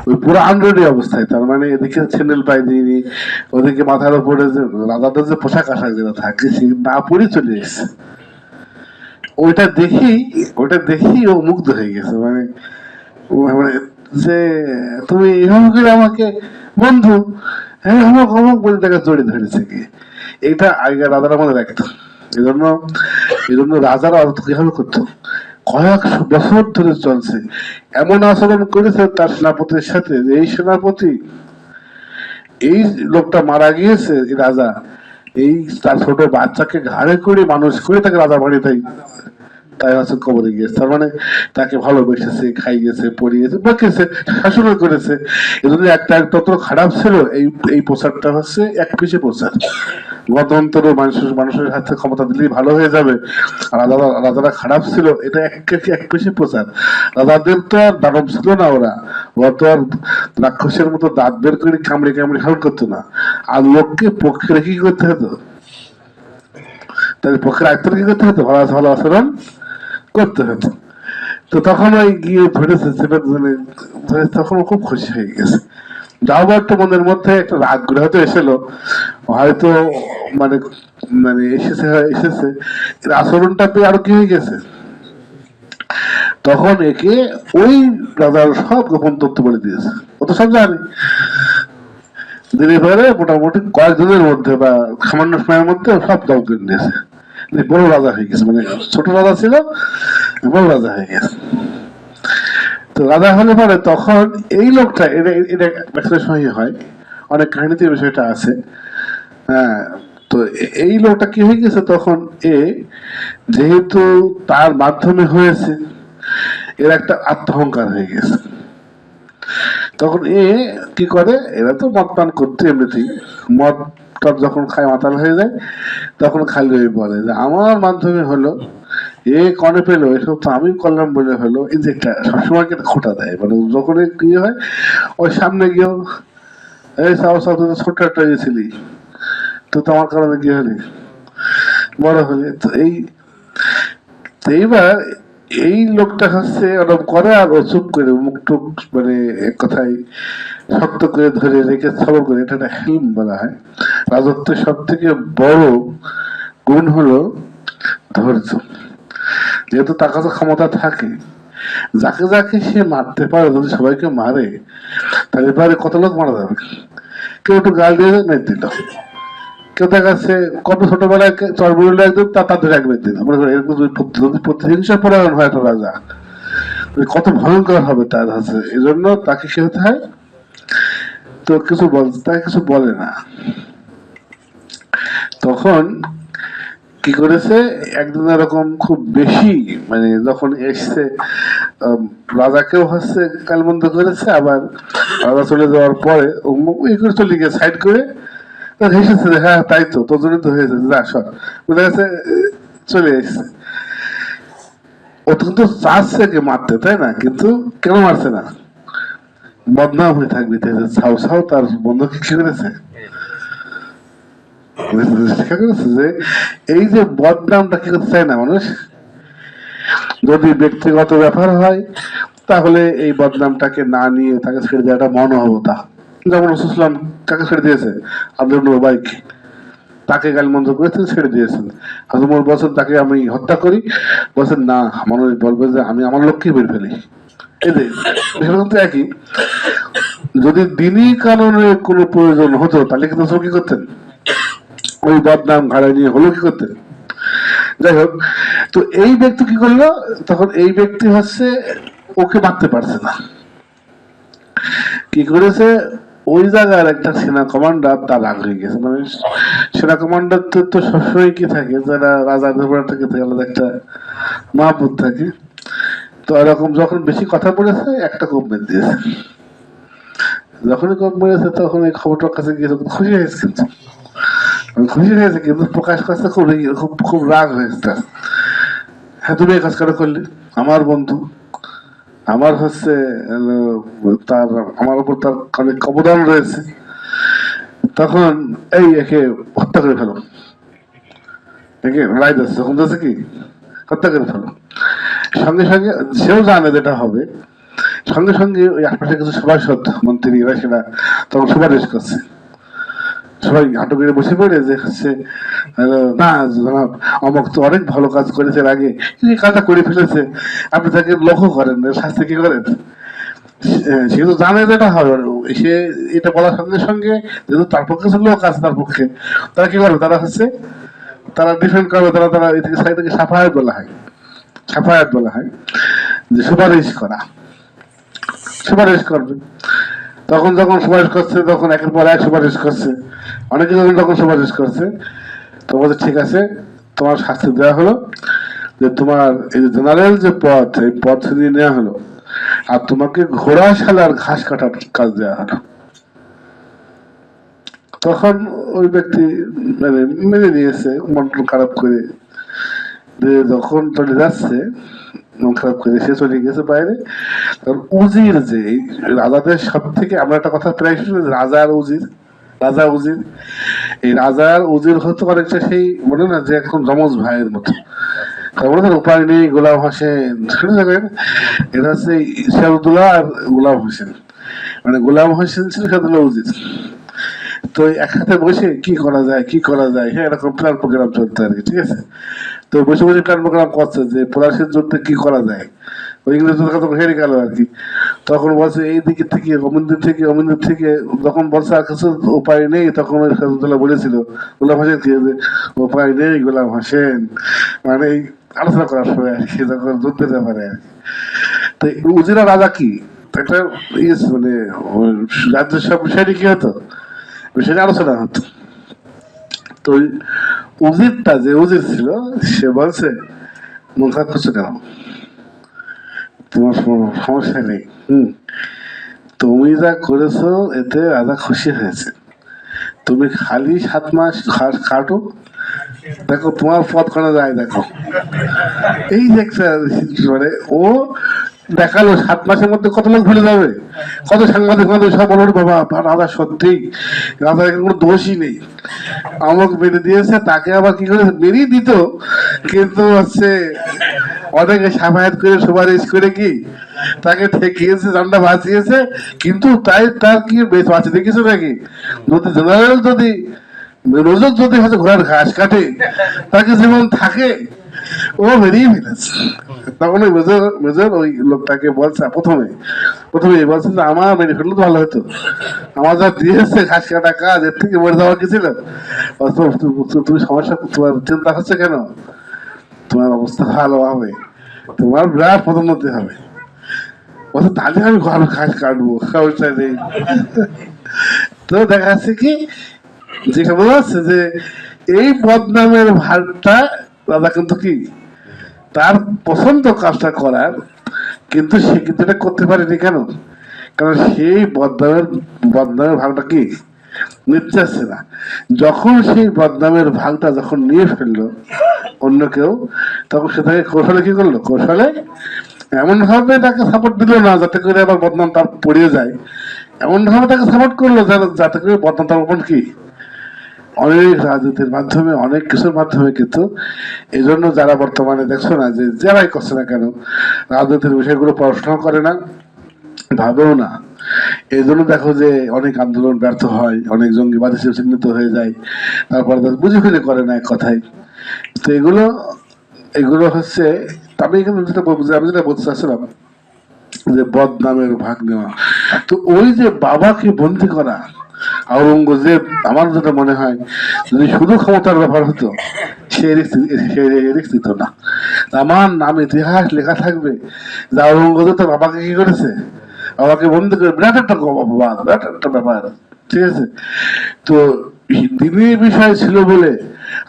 ওই পুরো আনরেডি অবস্থায়, তার মানে এদিকে স্যান্ডেল পাই দিইনি, ওদিকে মাথার উপরে যে রাজাদের যে পোশাক আশাক যেটা থাকে সে না পরে চলে এসছে। ওইটা দেখি ও মুগ্ধ হয়ে গেছে, মানে মানে যে তুমি এভাবে করে আমাকে বন্ধু, হ্যাঁ অমুক অমুক বলে তাকে জড়িয়ে ধরেছে কি। এটা আগের রাজারা মনে রাখতো। এজন্য এজন্য রাজারা অর্থ কিভাবে করতো, কয়েকশো বছর ধরে চলছে। এমন আচরণ করেছে তার সেনাপতির সাথে যে এই সেনাপতি, এই লোকটা মারা গিয়েছে এই রাজা, এই তার ছোট বাচ্চাকে ঘাড়ে করে মানুষ করে তাকে রাজা বাড়ি তাই তাই হচ্ছে কবরে গিয়েছে। তার মানে তাকে ভালোবেসেছে, খাইয়েছে, পড়িয়েছে, বাঁকিয়েছে, শাসনও করেছে। এজন্য একটা তত খারাপ ছিল এই এই প্রচারটা হচ্ছে এক পিছে প্রচার। গণতন্ত্র মানুষের হাতে ক্ষমতা দিলেই ভালো হয়ে যাবে, রাজারা খারাপ ছিল, এটা এক পেশে প্রচার। রাজাদের তো আর দানব ছিল না, ওরা তো আর রাক্ষসের মতো দাঁত বের করে কামড়ে কামড়ে হাল করতো না। আর লোককে পক্ষে রেখে কি করতে হতো, তাদের পক্ষে রাখতে কি করতে হতো, ভালো ভালো আচরণ করতে হতো। তো তখন ওই গিয়ে ধরেছে সেটা, তখন খুব খুশি হয়ে গেছে। যাও একটা মনের মধ্যে একটা রাগ করে হয়তো এসেলো, হয়তো মানে মানে এসেছে আচরণটা পেয়ে আরো কি হয়ে গেছে, তখন একে ওই রাজার সব গোপন তথ্য বলে দিয়েছে। ও তো সব জানে। দিনে পরে মোটামুটি কয়েকদিনের মধ্যে বা সামান্য সময়ের মধ্যে সব দল করে নিয়েছে, বড় রাজা হয়ে গেছে। মানে ছোট রাজা ছিল, বড় রাজা হয়ে গেছে। তো রাজা হলে পরে তখন এই লোকটা, এটা এটা সময় হয়, অনেক কাহিনীতে বিষয়টা আছে। হ্যাঁ, তো এই লোকটা কি হয়ে গেছে তখন, এ যেহেতু তার মাধ্যমে হয়েছে, এর একটা আত্মহংকার হয়ে গেছে। তখন এ কি করে, এরা তো মদ পান করতে এমনিতেই, মদ টদ যখন খায় মাতাল হয়ে যায়, তখন খালি ওই বলে যে আমার মাধ্যমে হলো, এ কনে পেলো, এসব তো আমি করলাম বলে হলো। এই যে একটা সবসময় একটা খোটা দেয়, মানে যখন কি হয়, ওই সামনে গিয়েও এই সাও সাও তুই ছোট্ট একটা গেছিলি, তুই তো আমার কারণে কি হলি, বড় হলে। তো এইবার এই লোকটা হচ্ছে ওরকম করে, আর ও চুপ করে মুখ টুক মানে এক কথায় শক্ত করে ধরে রেখে সবর করে, এটা একটা হেলম বলা হয়। রাজত্বের সব থেকে বড় গুণ হলো ধৈর্য। যেহেতু তার কাছে ক্ষমতা থাকে, যাকে যাকে সে মারতে পারে, যদি সবাইকে মারে তাহলে পারে কত লোক মারা যাবে। কেউ একটু গাল দিয়ে মেরে দিল, কেউ দেখা যাচ্ছে কত ছোটবেলায় চরবুড়ি একদম তাদের এক মেরে দিল, মনে করেন এরকম যদি প্রতিহিংসা পরায়ণ হয় একটা রাজা, কত ভয়ঙ্কর হবে তার কাছে। এই জন্য তাকে কি হতে হয়, তো কিছু তাকে কিছু বলে না। তখন কি করেছে, একদিন এরকম খুব বেশি মানে যখন এসছে, রাজাকেও হচ্ছে কালবন্ধ করেছে, আবার রাজা চলে যাওয়ার পরে এই করে চলে গিয়ে সাইড করে হেসেছে, হ্যাঁ তাই তো, তোর জন্য তো হয়েছে, যা সব বুঝা গেছে, চলে এসছে। ও তো কিন্তু চাচ্ছে কে মারতে, তাই না, কিন্তু কেন মারছে না, বদনাম হয়ে থাকবে, ছাউ ছাউ তার বন্ধুকে কি করেছে, যে এই যে বদনামটা কি করতে চায় না মানুষ। যদি ব্যক্তিগত ব্যাপার হয় তাহলে এই বদনামটাকে না নিয়ে তাকে ছেড়ে দেওয়াটা মনোহবতা। যেমন রসুলাম কাকে ছেড়ে দিয়েছে, আব্দুল বাইকে, তাকে গালমন্দ করেছেন, ছেড়ে দিয়েছেন। হাজুমর বলছেন তাকে আমি হত্যা করি, বলছেন না, মানুষ বলবে যে আমি আমার লোককে বের ফেলি। এদের কিন্তু একই। যদি দিনই কানুনে কোনো প্রয়োজন হতো তাহলে কিন্তু কি করতেন, ওই বদনাম ঘাড়ে নিয়ে হলো কি করতেন। যাই হোক, তো এই ব্যক্তি কি করলো, তখন এই ব্যক্তি হচ্ছে ওকে মারতে পারছে না, কি করেছে, ওই জায়গার একটা সেনা কমান্ডার তার রাগ হয়ে গেছে। মানে সেনা কমান্ডার তো সবসময় কি থাকে, যারা রাজাদের উপর থেকে একটা মাহবুব থাকে। তো এরকম যখন বেশি কথা বলেছে, একটা কোপ মেরে দিয়েছে। যখনই কোপ মেরেছে তখন এই খবরটার কাছে গিয়ে খুশি হয়েছে, কিন্তু খুশি হয়েছে, কিন্তু প্রকাশ করছে খুব খুব খুব রাগ হয়েছে তার। হ্যাঁ তুমি এই কাজ কেন করলে, আমার বন্ধু, আমার হচ্ছে তার আমার উপর তার অনেক অবদান রয়েছে, তখন এই একে হত্যা করে ফেলো, একে রায় দিচ্ছে, তখন দিচ্ছে কি হত্যা করে ফেলো। সঙ্গে সঙ্গে সেও জানে যেটা হবে, সঙ্গে সঙ্গে ওই আশপাশে কিছু সভাসদ মন্ত্রীরা সেটা তখন সুপারিশ করছে, সবাই হাঁটু করে বসে পড়ে যে হচ্ছে না জনাব অমক তো অনেক ভালো কাজ করেছে আগে, এই কাজটা করে ফেলেছে, আপনি তাকে লক্ষ্য করেন, শাস্তি কি করেন? সে তো জানে যে এটা হবে, সে এটা বলার সঙ্গে সঙ্গে যেহেতু তার পক্ষে লোক আছে, তার পক্ষে তারা কি করবে, তারা হচ্ছে তারা ডিফেন্ড করবে, তারা তারা এদিকে সাইডে সাফায়াত বলা হয়, সাফায়াত বলা হয় যে সুপারিশ করা, সুপারিশ করবে। তখন যখন সুপারিশ করছে তখন একের পর এক সুপারিশ করছে, অনেকে যখন তখন সুপারিশ করছে, তো বলছে ঠিক আছে তোমার শাস্তি দেওয়া হলো যে তোমার এই জেনারেল যে পথ, এই পথ নিয়ে নেওয়া হলো, আর তোমাকে ঘোড়া শালার ঘাস কাটার কাজ দেওয়া হলো। তখন ওই ব্যক্তি মানে মেনে নিয়েছে, মন খারাপ করে, যখন চলে যাচ্ছে মন খারাপ করে সে চলে গেছে বাইরে। কারণ উজির যে রাজাদের সব থেকে, আমরা একটা কথা প্রায় শুনি রাজার উজির, রাজা উজির, এই রাজার উজির হতো অনেকটা সেই বলে না যে এখন যমজ ভাইয়ের মতো, উপায় নেই। গোলাম হোসেন এটা হচ্ছে ইরশাদুল্লাহ আর গোলাম হোসেন, মানে গোলাম হোসেন ছিল ইরশাদুল্লাহ উজির। তো একসাথে বসে কি করা যায় কি করা যায়, হ্যাঁ এরকম প্ল্যান প্রোগ্রাম চলতে আর কি, ঠিক আছে। তো বসে বসে প্ল্যান প্রোগ্রাম করছে যে পলাশির যুদ্ধে কি করা যায়, ওই ইংরেজদের কথা হেরে গেল আর কি। তখন বলছে এই দিকে থেকে অমিনদের থেকে, অমিনদের থেকে, যখন বলছে আর কিছু উপায় নেই, তখন ইরশাদুল্লাহ বলেছিল গোলাম হোসেন কি উপায় নেই গোলাম হোসেন, মানে আলোচনা করার সময় আর কি, যখন যুদ্ধের ব্যাপারে আর কি। তো উজিরা রাজা কি একটা মানে রাজ্যের সব বিষয়টি কি হতো, বিষয়টা আলোচনা হতো। তো উজিরটা যে উজির ছিল সে বলছে মন খারাপ করছো কেন, তোমার সমস্যা নেই, তুমি যা করেছো এতে রাজা খুশি হয়েছে, তুমি খালি 7 মাস খাটো, দেখো তোমার পথ কোন যায়, দেখো এই যে একটা মানে ও দেখালো 7 মাসের মধ্যে কত লোক ভুলে যাবে, কত সাংবাদিক সব বলল বাবা রাজা সত্যি, রাজার কোনো দোষই নেই, আমক বেঁধে দিয়েছে, তাকে আবার কি করে বেরিয়ে দিত, কিন্তু হচ্ছে অনেকে সাফায়াত করে সুপারিশ করে কি তাকে ঠেকিয়েছে, জানটা বাঁচিয়েছে, কিন্তু তাই তার কি বেশ বাঁচিয়ে কিছু নাকি, যদি জেনারেল যদি রোজক যদি হচ্ছে ঘোড়ার ঘাস কাটে তাকে জীবন থাকে, ও বেরিয়ে ফেলেছে। তখন ওই মেজর মেজর ওই লোকটাকে বলছে, প্রথমে বলছে যে আমার মেরে ফেললে তো ভালো হতো, আমার যা দিয়েছে ঘাস কাটা কাজ, এর থেকে মরে যাওয়া কি ছিল, তুমি সমস্যা, তোমার চিন্তা হচ্ছে কেন, তোমার অবস্থা ভালো হবে, তোমার বিরাট পদোন্নতি হবে, বলছে তাহলে আমি ঘর ঘাস কাটবো, সমস্যা নেই। তো দেখা যাচ্ছে কি যেটা বোঝা যাচ্ছে যে এই বদনামের ভারটা রাজা কিন্তু কি তার পছন্দ কাজটা করার, কিন্তু সে কিন্তু এটা করতে পারেনি কেন, কারণ সেই বদনামের ভাগটা কি নিতে চাচ্ছে না। যখন সেই বদনামের ভাগটা যখন নিয়ে ফেললো অন্য কেউ, তখন সে তাকে কৌশলে কি করলো, কৌশলে এমন ভাবে তাকে সাপোর্ট দিল না যাতে করে আবার বদনাম তার পড়িয়ে যায়, এমন ভাবে তাকে সাপোর্ট করলো যাতে করে বদনাম তার উপর কি অনেক রাজনীতির মাধ্যমে, অনেক কিছুর মাধ্যমে, কিন্তু এই জন্য যারা বর্তমানে দেখছো না যে যারাই করছে না কেন রাজনীতির বিষয়গুলো পড়াশোনা করে না, ভাবেও না, এই জন্য দেখো যে অনেক আন্দোলন ব্যর্থ হয়, অনেক জঙ্গিবাদ হিসেবে চিহ্নিত হয়ে যায়, তারপরে বুঝে ফিরে করে না এক কথায়। তো এগুলো হচ্ছে, আমি এখানে আমি যেটা বলতে চাচ্ছিলাম যে বদনামের ভাগ নেওয়া। তো ওই যে বাবাকে বন্দি করা আওরঙ্গজেব, আমার যেটা মনে হয় যদি শুধু ক্ষমতার ব্যাপার হতো সে রিস্ক দিত না। আমার নাম ইতিহাস লেখা থাকবে যে আওরঙ্গজেব তার বাবাকে কি করেছে, বাবাকে বন্দি করে, বিরাট একটা অপবাদ, বিরাট একটা ব্যাপার, ঠিক আছে। তো দিনের বিষয় ছিল বলে,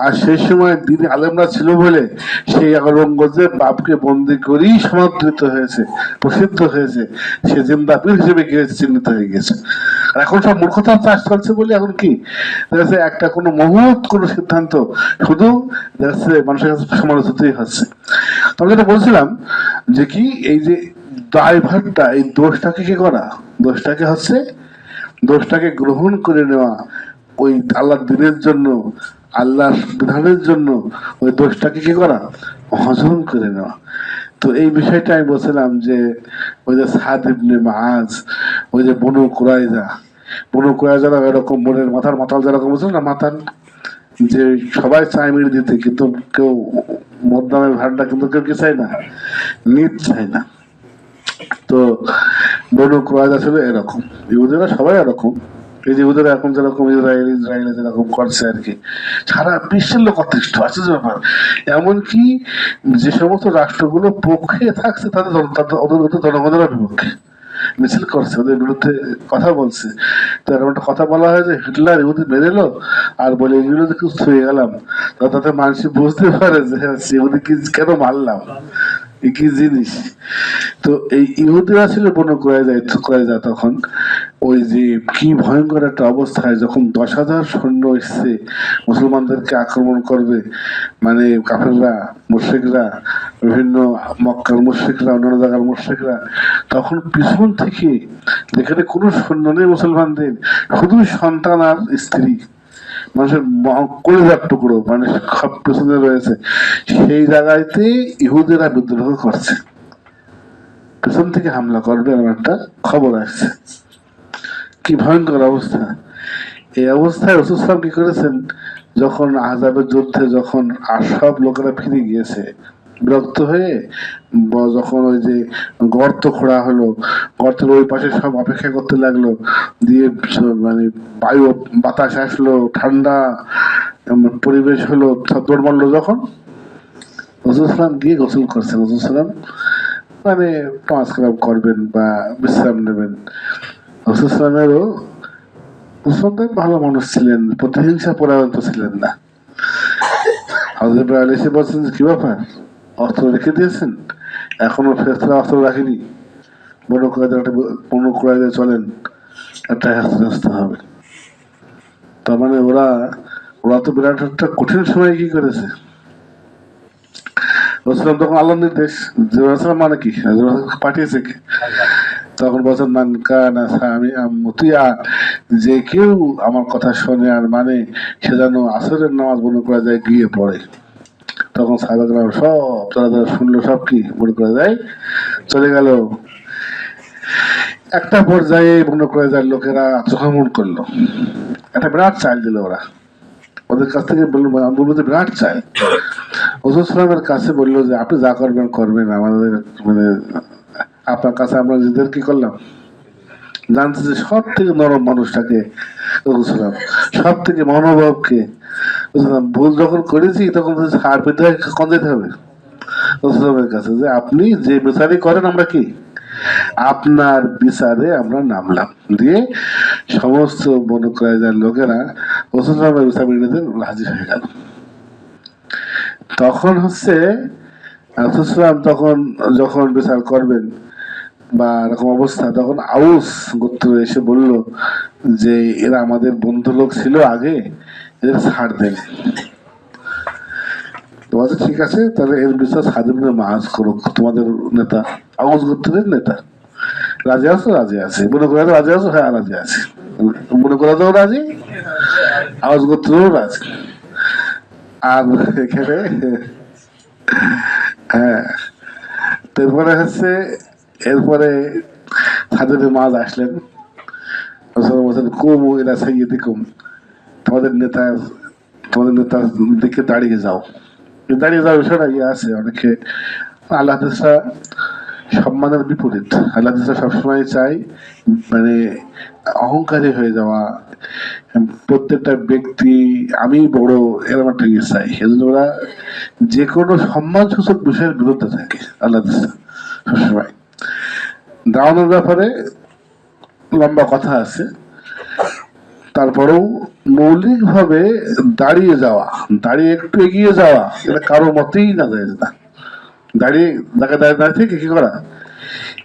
আর সেই সময় দিনে আলেমরা ছিল বলে সেই আওরঙ্গজেব বাপকে বন্দি করেই সমাদৃত হয়েছে, প্রসিদ্ধ হয়েছে, সে জিন্দা পীর হিসেবে কি হয়েছে, চিহ্নিত হয়ে গেছে। আর এখন সব মূর্খতার চাষ চলছে বলে এখন কি দেখছে একটা কোনো মহৎ কোনো সিদ্ধান্ত শুধু দেখছে মানুষের কাছে সমালোচিতই হচ্ছে। তবে যেটা বলছিলাম যে কি এই যে দায়ভারটা, এই দোষটাকে কি করা, দোষটাকে গ্রহণ করে নেওয়া, ওই আল্লাহর দিনের জন্য, আল্লাহর বিধানের জন্য ওই দোষটাকে কি করা, হজম করে নেওয়া। তো এই বিষয়টা আমি বলছিলাম যে ওই যে সাদ ইবনে মুআজ, ওই যে বনু কুরাইজা, বনু কোয়া যারা এরকম মনের মাথার মাতাল যেরকম বলছিল না, মাতাল, যে সবাই চায় মেরে দিতে, কিন্তু কেউ মধ্যমের ভাড়টা কিন্তু কেউ কি চায় না, নিজ চায় না। তো বনু কোয়া ছিল এরকম, ইহুদিরা সবাই এরকম। এই যে ইহুদিরা এখন যেরকম ইসরায়েলে যেরকম করছে আর কি, সারা বিশ্বের লোক অতিষ্ঠ। আশ্চর্য ব্যাপার, এমনকি যে সমস্ত রাষ্ট্রগুলো পক্ষে থাকছে তাদের ওদের জনগণের বিপক্ষে মিছিল করছে, ওদের বিরুদ্ধে কথা বলছে। তো এরকম একটা কথা বলা হয় যে হিটলার ইহুদি মেরে এলো আর বলে এগুলো যে কিছু ছুঁয়ে গেলাম, তাতে মানুষ বুঝতে পারে যে ইহুদি কি কেন মারলাম, কি জিনিস। তো এই ইহুদিরা ছিল বনু কুরাইজা তখন ওই যে কি ভয়ঙ্কর একটা অবস্থায়, যখন 10,000 সৈন্য এসছে মুসলমানদেরকে আক্রমণ করবে, মানে কাফেররা, মুশরিকরা, বিভিন্ন মক্কার মুশরিকরা, অন্যান্য জায়গার মুশরিকরা, তখন পিছন থেকে যেখানে কোনো সৈন্য নেই মুসলমানদের, শুধু সন্তান আর স্ত্রী, মানুষের কলিজার টুকরো, মানে সব পেছনে রয়েছে, সেই জায়গাতে ইহুদিরা বিদ্রোহ করছে, পেছন থেকে হামলা করবে এমন একটা খবর আসছে। কি ভয়ঙ্কর অবস্থা! এই অবস্থায় রাসূল সাল্লাল্লাহু আলাইহি ওয়াসাল্লাম কি করেছেন, যখন আহজাবের যুদ্ধে যখন আর সব লোকেরা ফিরে গিয়েছে বিরক্ত হয়ে, যখন ওই যে গর্ত খোঁড়া হলো, গর্তের ওই পাশে সব অপেক্ষা করতে লাগলো, দিয়ে মানে বায়ু বাতাস আসলো, ঠান্ডা পরিবেশ হলো, সব দৌড় মারলো, যখন রাসূল সাল্লাম গিয়ে গোসল করছেন, রাসূল সাল্লাম মানে 5 কালাম করবেন বা বিশ্রাম নেবেন। রাসূল সাল্লামেরও মুসলমান ভালো মানুষ ছিলেন, প্রতিহিংসা পরায়ণ ছিলেন না। হযরত ইব্রাহিম এসে বলছেন কি ব্যাপার, অস্ত্র রেখে দিয়েছেন? এখনো ফেরেশতারা অস্ত্র রাখেনি? বনু কুরাইজা চলেন, একটা হাসতে হবে। তার মানে ওরা ওরা তো বিরাট একটা কঠিন সময় কি করেছে। রাসূল তখন আল্লাহর নির্দেশ, মানে কি পাঠিয়েছে কি, তখন বলছেন মান কানা সামিআম মুতিআ, যে কেউ আমার কথা শোনে আর মানে, সে যেন আসরের নামাজ বনু কুরাইজায় গিয়ে পড়ে। তখন সাহাবাগণ সব তারা যারা শুনলো সব কি বনু কুরাইজায় চলে গেল। একটা পর্যায়ে বনু কুরাইজার লোকেরা আক্রমণ করলো, একটা বিরাট চাল দিল ওরা, ওদের কাছ থেকে বলবো যে বিরাট চাল। রাসূল সাল্লামের কাছে বললো যে আপনি যা করবেন করবেন, আমাদের মানে আপনার কাছে আমরা নিজেদের কি করলাম, জানতে যে সব থেকে নরম মানুষটাকে, সব থেকে মনোভাবকে, ভুল যখন করেছি তখন ছাড় পেতে হয়, কখন যেতে হবে রাসূলের কাছে, যে আপনি যে বিচারই করেন আমরা কি আপনার বিচারে আমরা নামলাম। দিয়ে সমস্ত বনু কুরাইজার লোকেরা রাসূলের বিচার মেনে হাজির হয়ে গেল। তখন হচ্ছে রাসূল তখন যখন বিচার করবেন বা এরকম অবস্থা, তখন আউস গোত্র এসে বলল যে এরা আমাদের বন্ধু লোক ছিল আগে, এদের ছাড় দেন। তোমাদের ঠিক আছে, তাহলে এর বিচার সাদ ইবনে মুআজ করুক, তোমাদের নেতা, আউস গোত্রের নেতা। রাজি আছো? রাজি আছে। মনে করে রাজি আছো? হ্যাঁ রাজি আছে। মনে করে তো রাজি, আউস গোত্রও রাজি। আর এখানে হ্যাঁ, তারপরে হচ্ছে এরপরে সাদ ইবনে মুআজ আসলেন, বলছেন কুমু ইলা সাইয়্যিদিকুম, তোমাদের নেতার দিকে দাঁড়িয়ে যাও। দাঁড়িয়ে যাওয়ার বিষয়টা ইয়ে আছে অনেকে, আল্লাহ তাআলা সম্মানের বিপরীত। আল্লাহ তাআলা সবসময় চাই মানে অহংকারী হয়ে যাওয়া, প্রত্যেকটা ব্যক্তি আমি বড় এরকম একটা ইয়ে চাই। এজন্য ওরা যে কোনো সম্মান সূচক বিষয়ের বিরুদ্ধে থাকে আল্লাহ তাআলা সবসময়। দাওয়ানোর ব্যাপারে লম্বা কথা আছে, তারপরেও মৌলিক ভাবে দাঁড়িয়ে যাওয়া, দাঁড়িয়ে একটু এগিয়ে যাওয়া, এটা কারো মতেই না যায় না। দাঁড়িয়ে দাঁড়িয়ে থেকে কি করা,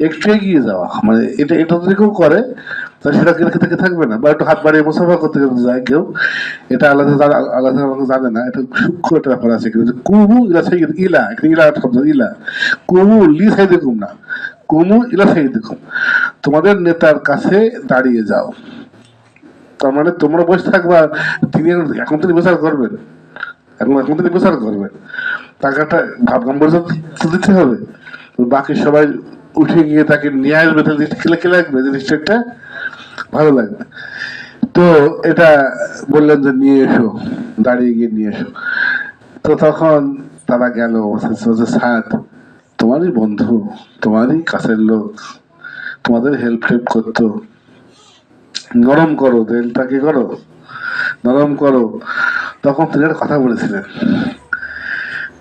একটু এগিয়ে যাওয়া, মানে এটা এটা যদি কেউ করে তাহলে সেটা রেখে থেকে থাকবে না, বা একটু হাত বাড়িয়ে মুসাফা করতে যায় কেউ, এটা আলাদা আলাদা জানে না, এটা সূক্ষ্ম একটা ব্যাপার আছে। কিন্তু কুমু ইলা সাইয়্যিদ ইলা, ইলা শব্দ, ইলা কুমু লি সাইয়্যিদিকুম না, কুমু ইলা সাইয়্যিদিকুম, তোমাদের নেতার কাছে দাঁড়িয়ে যাও। তার মানে তোমরা বসে থাকবা, তিনি এখন তিনি বিচার করবেন, এখন তিনি বিচার করবেন, টাকাটা ভাবলাম দিতে হবে, বাকি সবাই উঠে গিয়ে তাকে নিয়ে আসবে, তাহলে কে লাগবে, জিনিসটা একটা ভালো লাগবে। তো এটা বললেন যে নিয়ে এসো, দাঁড়িয়ে গিয়ে নিয়ে এসো। তো তখন তারা গেল, সাদ তোমারই বন্ধু, তোমারই কাছের লোক, তোমাদের হেল্প টেল্প করতো, নরম করো, তেলটা কি করো, নরম করো। তখন তিনি একটা কথা বলেছিলেন,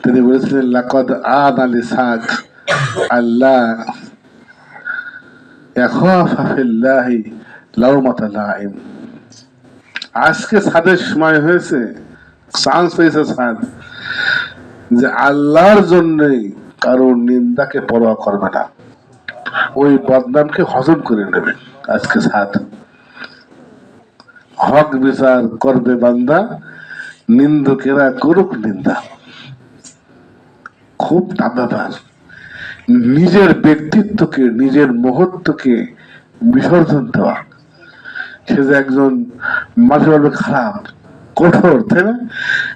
তিনি বলেছিলেন লাকাদ আদ আলী সাদ আল্লাহ ইয়াখাফা ফিল্লাহি লাউমাতা লাইম। আজকে সাদের সময় হয়েছে, চান্স পেয়েছে সাদ, যে আল্লাহর জন্য কারোর নিন্দাকে পরোয়া করবে না, ওই বদনামকে হজম করে নেবে। আজকে সাদ হক বিচার করবে বান্দা, নিন্দুকেরা করুক নিন্দা। খুব তাপ ব্যাপার, নিজের ব্যক্তিত্বকে, নিজের মহত্বকে বিসর্জন দেওয়া। সে যে একজন মানুষ বলবে খারাপ, কঠোর, তাই না,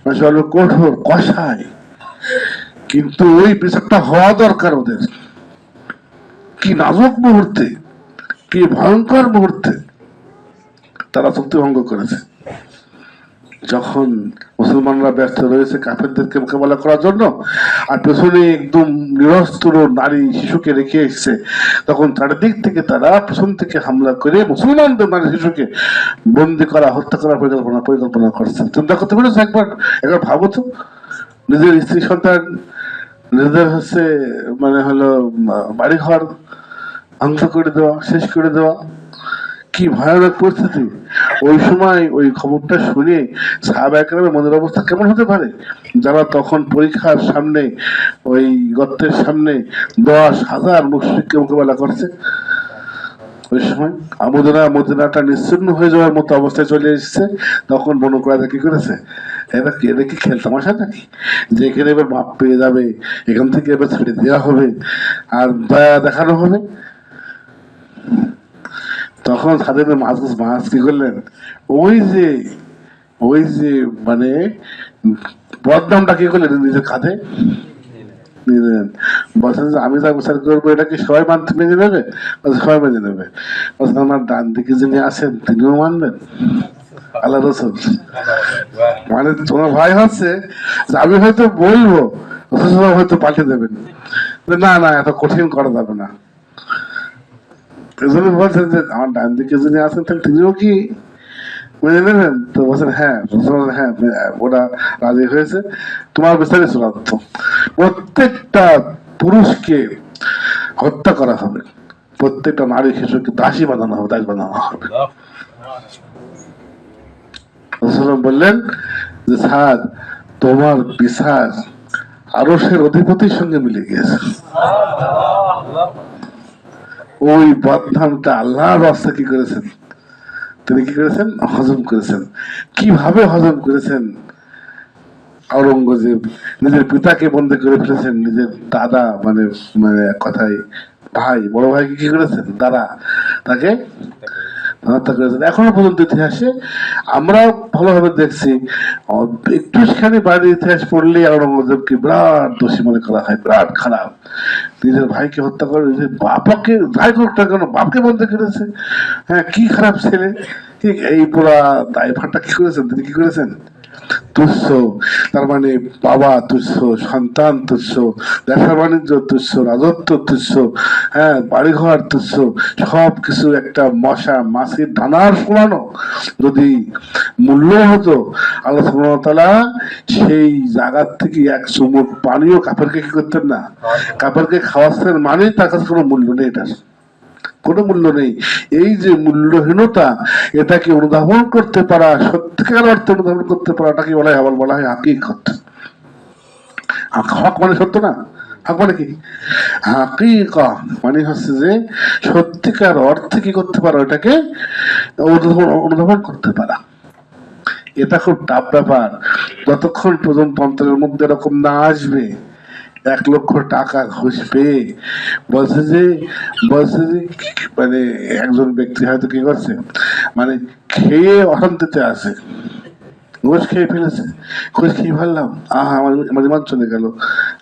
মানুষ বলবে কঠোর, কষাই, কিন্তু ওই বিচারটা হওয়া দরকার ওদের। কি নাজুক মুহূর্তে, কি ভয়ঙ্কর মুহূর্তে তারা চুক্তিভঙ্গ করেছে। যখন মুসলমানরা ব্যস্ত রয়েছে কাফেরদেরকে মোকাবেলা করার জন্য, আর পেছনে একদম নিরস্ত্র নারী শিশুকে রেখে এসছে, তখন চারিদিক থেকে তারা পেছন থেকে হামলা করে মুসলমানদের নারী শিশুকে বন্দি করা, হত্যা করার পরিকল্পনা করছেন। চিন্তা করতে পেরেছে একবার? একবার ভাবো তো, নিজের স্ত্রী সন্তান, নিজেদের হচ্ছে মানে হলো বাড়িঘর ধ্বংস করে দেওয়া, শেষ করে দেওয়া, কি ভয়ানক পরিস্থিতি। ওই সময় ওই খবরটা শুনে সাহাবা একরামের মনের অবস্থা কেমন হতে পারে, যারা তখন পরীক্ষার সামনে, ওই গর্তের সামনে 10,000 মুশরিককে মোকাবেলা করছে। ওই সময় মদিনাটা নিশ্চিন্ন হয়ে যাওয়ার মতো অবস্থায় চলে এসেছে। তখন বনু কুরাইজা কি করেছে, এটা কি খেল তামাশা নাকি, যে এখানে এবার মাপ পেয়ে যাবে, এখান থেকে এবার ছেড়ে দেওয়া হবে আর দয়া দেখানো হবে। তখন সাদের মাছ কি করলেন, ওই যে মানে বদনামটা কি করলেন নিজের কাঁধে নিলেন। বলছেন যে আমি যা বিচার করবো এটা কি সবাই মেনে নেবে? সবাই মেনে নেবে। বলছেন আমার ডান দিকে যিনি আছেন তিনিও মানবেন? আল্লাহ রসুল মানে তোমার ভয় হচ্ছে যে আমি হয়তো বলবো, হয়তো পাঠিয়ে দেবেন, না না এত কঠিন করা যাবে না। বলছেন যে আমার ডান দিকে যিনি আছেন তাহলে তিনিও কি মেনে নেবেন? তো বলছেন হ্যাঁ, হ্যাঁ ওরা রাজি হয়েছে, তোমার বিচারে চূড়ান্ত। প্রত্যেকটা পুরুষকে হত্যা করা হবে, প্রত্যেকটা নারী শিশুকে দাসী বানানো হবে, দাস বানানো হবে। বললেন যে সাদ তোমার বিচার আরশের অধিপতির সঙ্গে মিলে গিয়েছে। ওই বদনামটা আল্লাহর রাস্তা কি করেছেন, তিনি কি করেছেন, হজম করেছেন। কিভাবে হজম করেছেন? আওরঙ্গজেব নিজের পিতাকে বন্দী করে ফেলেছেন, নিজের দাদা মানে মানে কথায় ভাই, বড় ভাইকে কি করেছেন, দাদা তাকে হত্যা করেছেন। এখনো পর্যন্ত ইতিহাসে আমরা ভালোভাবে দেখছি, একটুখানি বাইরের ইতিহাস পড়লে আওরঙ্গজেবকে বিরাট দোষী মনে করা হয়, বিরাট খারাপ। নিজের ভাইকে হত্যা করে, নিজের বাবাকে যাই হোক না কেন বাপকে বলতে করেছে। হ্যাঁ, কি খারাপ ছেলে। ঠিক এই পুরা দায়ভারটা কি করেছেন, তিনি কি করেছেন, তুচ্ছ। তার মানে বাবা তুচ্ছ, সন্তান তুচ্ছ, ব্যবসা বাণিজ্য তুচ্ছ, রাজত্ব তুচ্ছ, হ্যাঁ বাড়িঘর তুচ্ছ, সবকিছু একটা মশা মাছির ডানার সমানো যদি মূল্য হতো, আল্লাহ সুবহানাহু ওয়া তাআলা সেই জায়গার থেকে এক চুমুক পানিও কাফেরকে কি করতেন না, কাফেরকে খাওয়াচ্ছেন, মানে তার কাছে কোনো মূল্য নেই, এটার কোনো মূল্য নেই। এই যে মূল্যহীনতা, এটাকে অনুধাবন করতে পারা, সত্যিকার অর্থে অনুধাবন করতে পারাটাকে বলা হয় হাকিকত। হক মানে সত্য না, হক মানে কি, হাকিকা মানে হচ্ছে যে সত্যিকার অর্থে কি করতে পারা, ওটাকে অনুধাবন করতে পারা। এটা খুব টাফ ব্যাপার। যতক্ষণ পর্যন্ত অন্তরের মধ্যে এরকম না আসবে, 1 লক্ষ টাকা ঘুষ পেয়ে বলছে যে মানে একজন ব্যক্তি হয়তো কি করছে, মানে খেয়ে অশান্তিতে আছে, ঘুষ খেয়ে ফেলেছে, ঘুষ খেয়ে ফেললাম, আমার ইমান চলে গেল,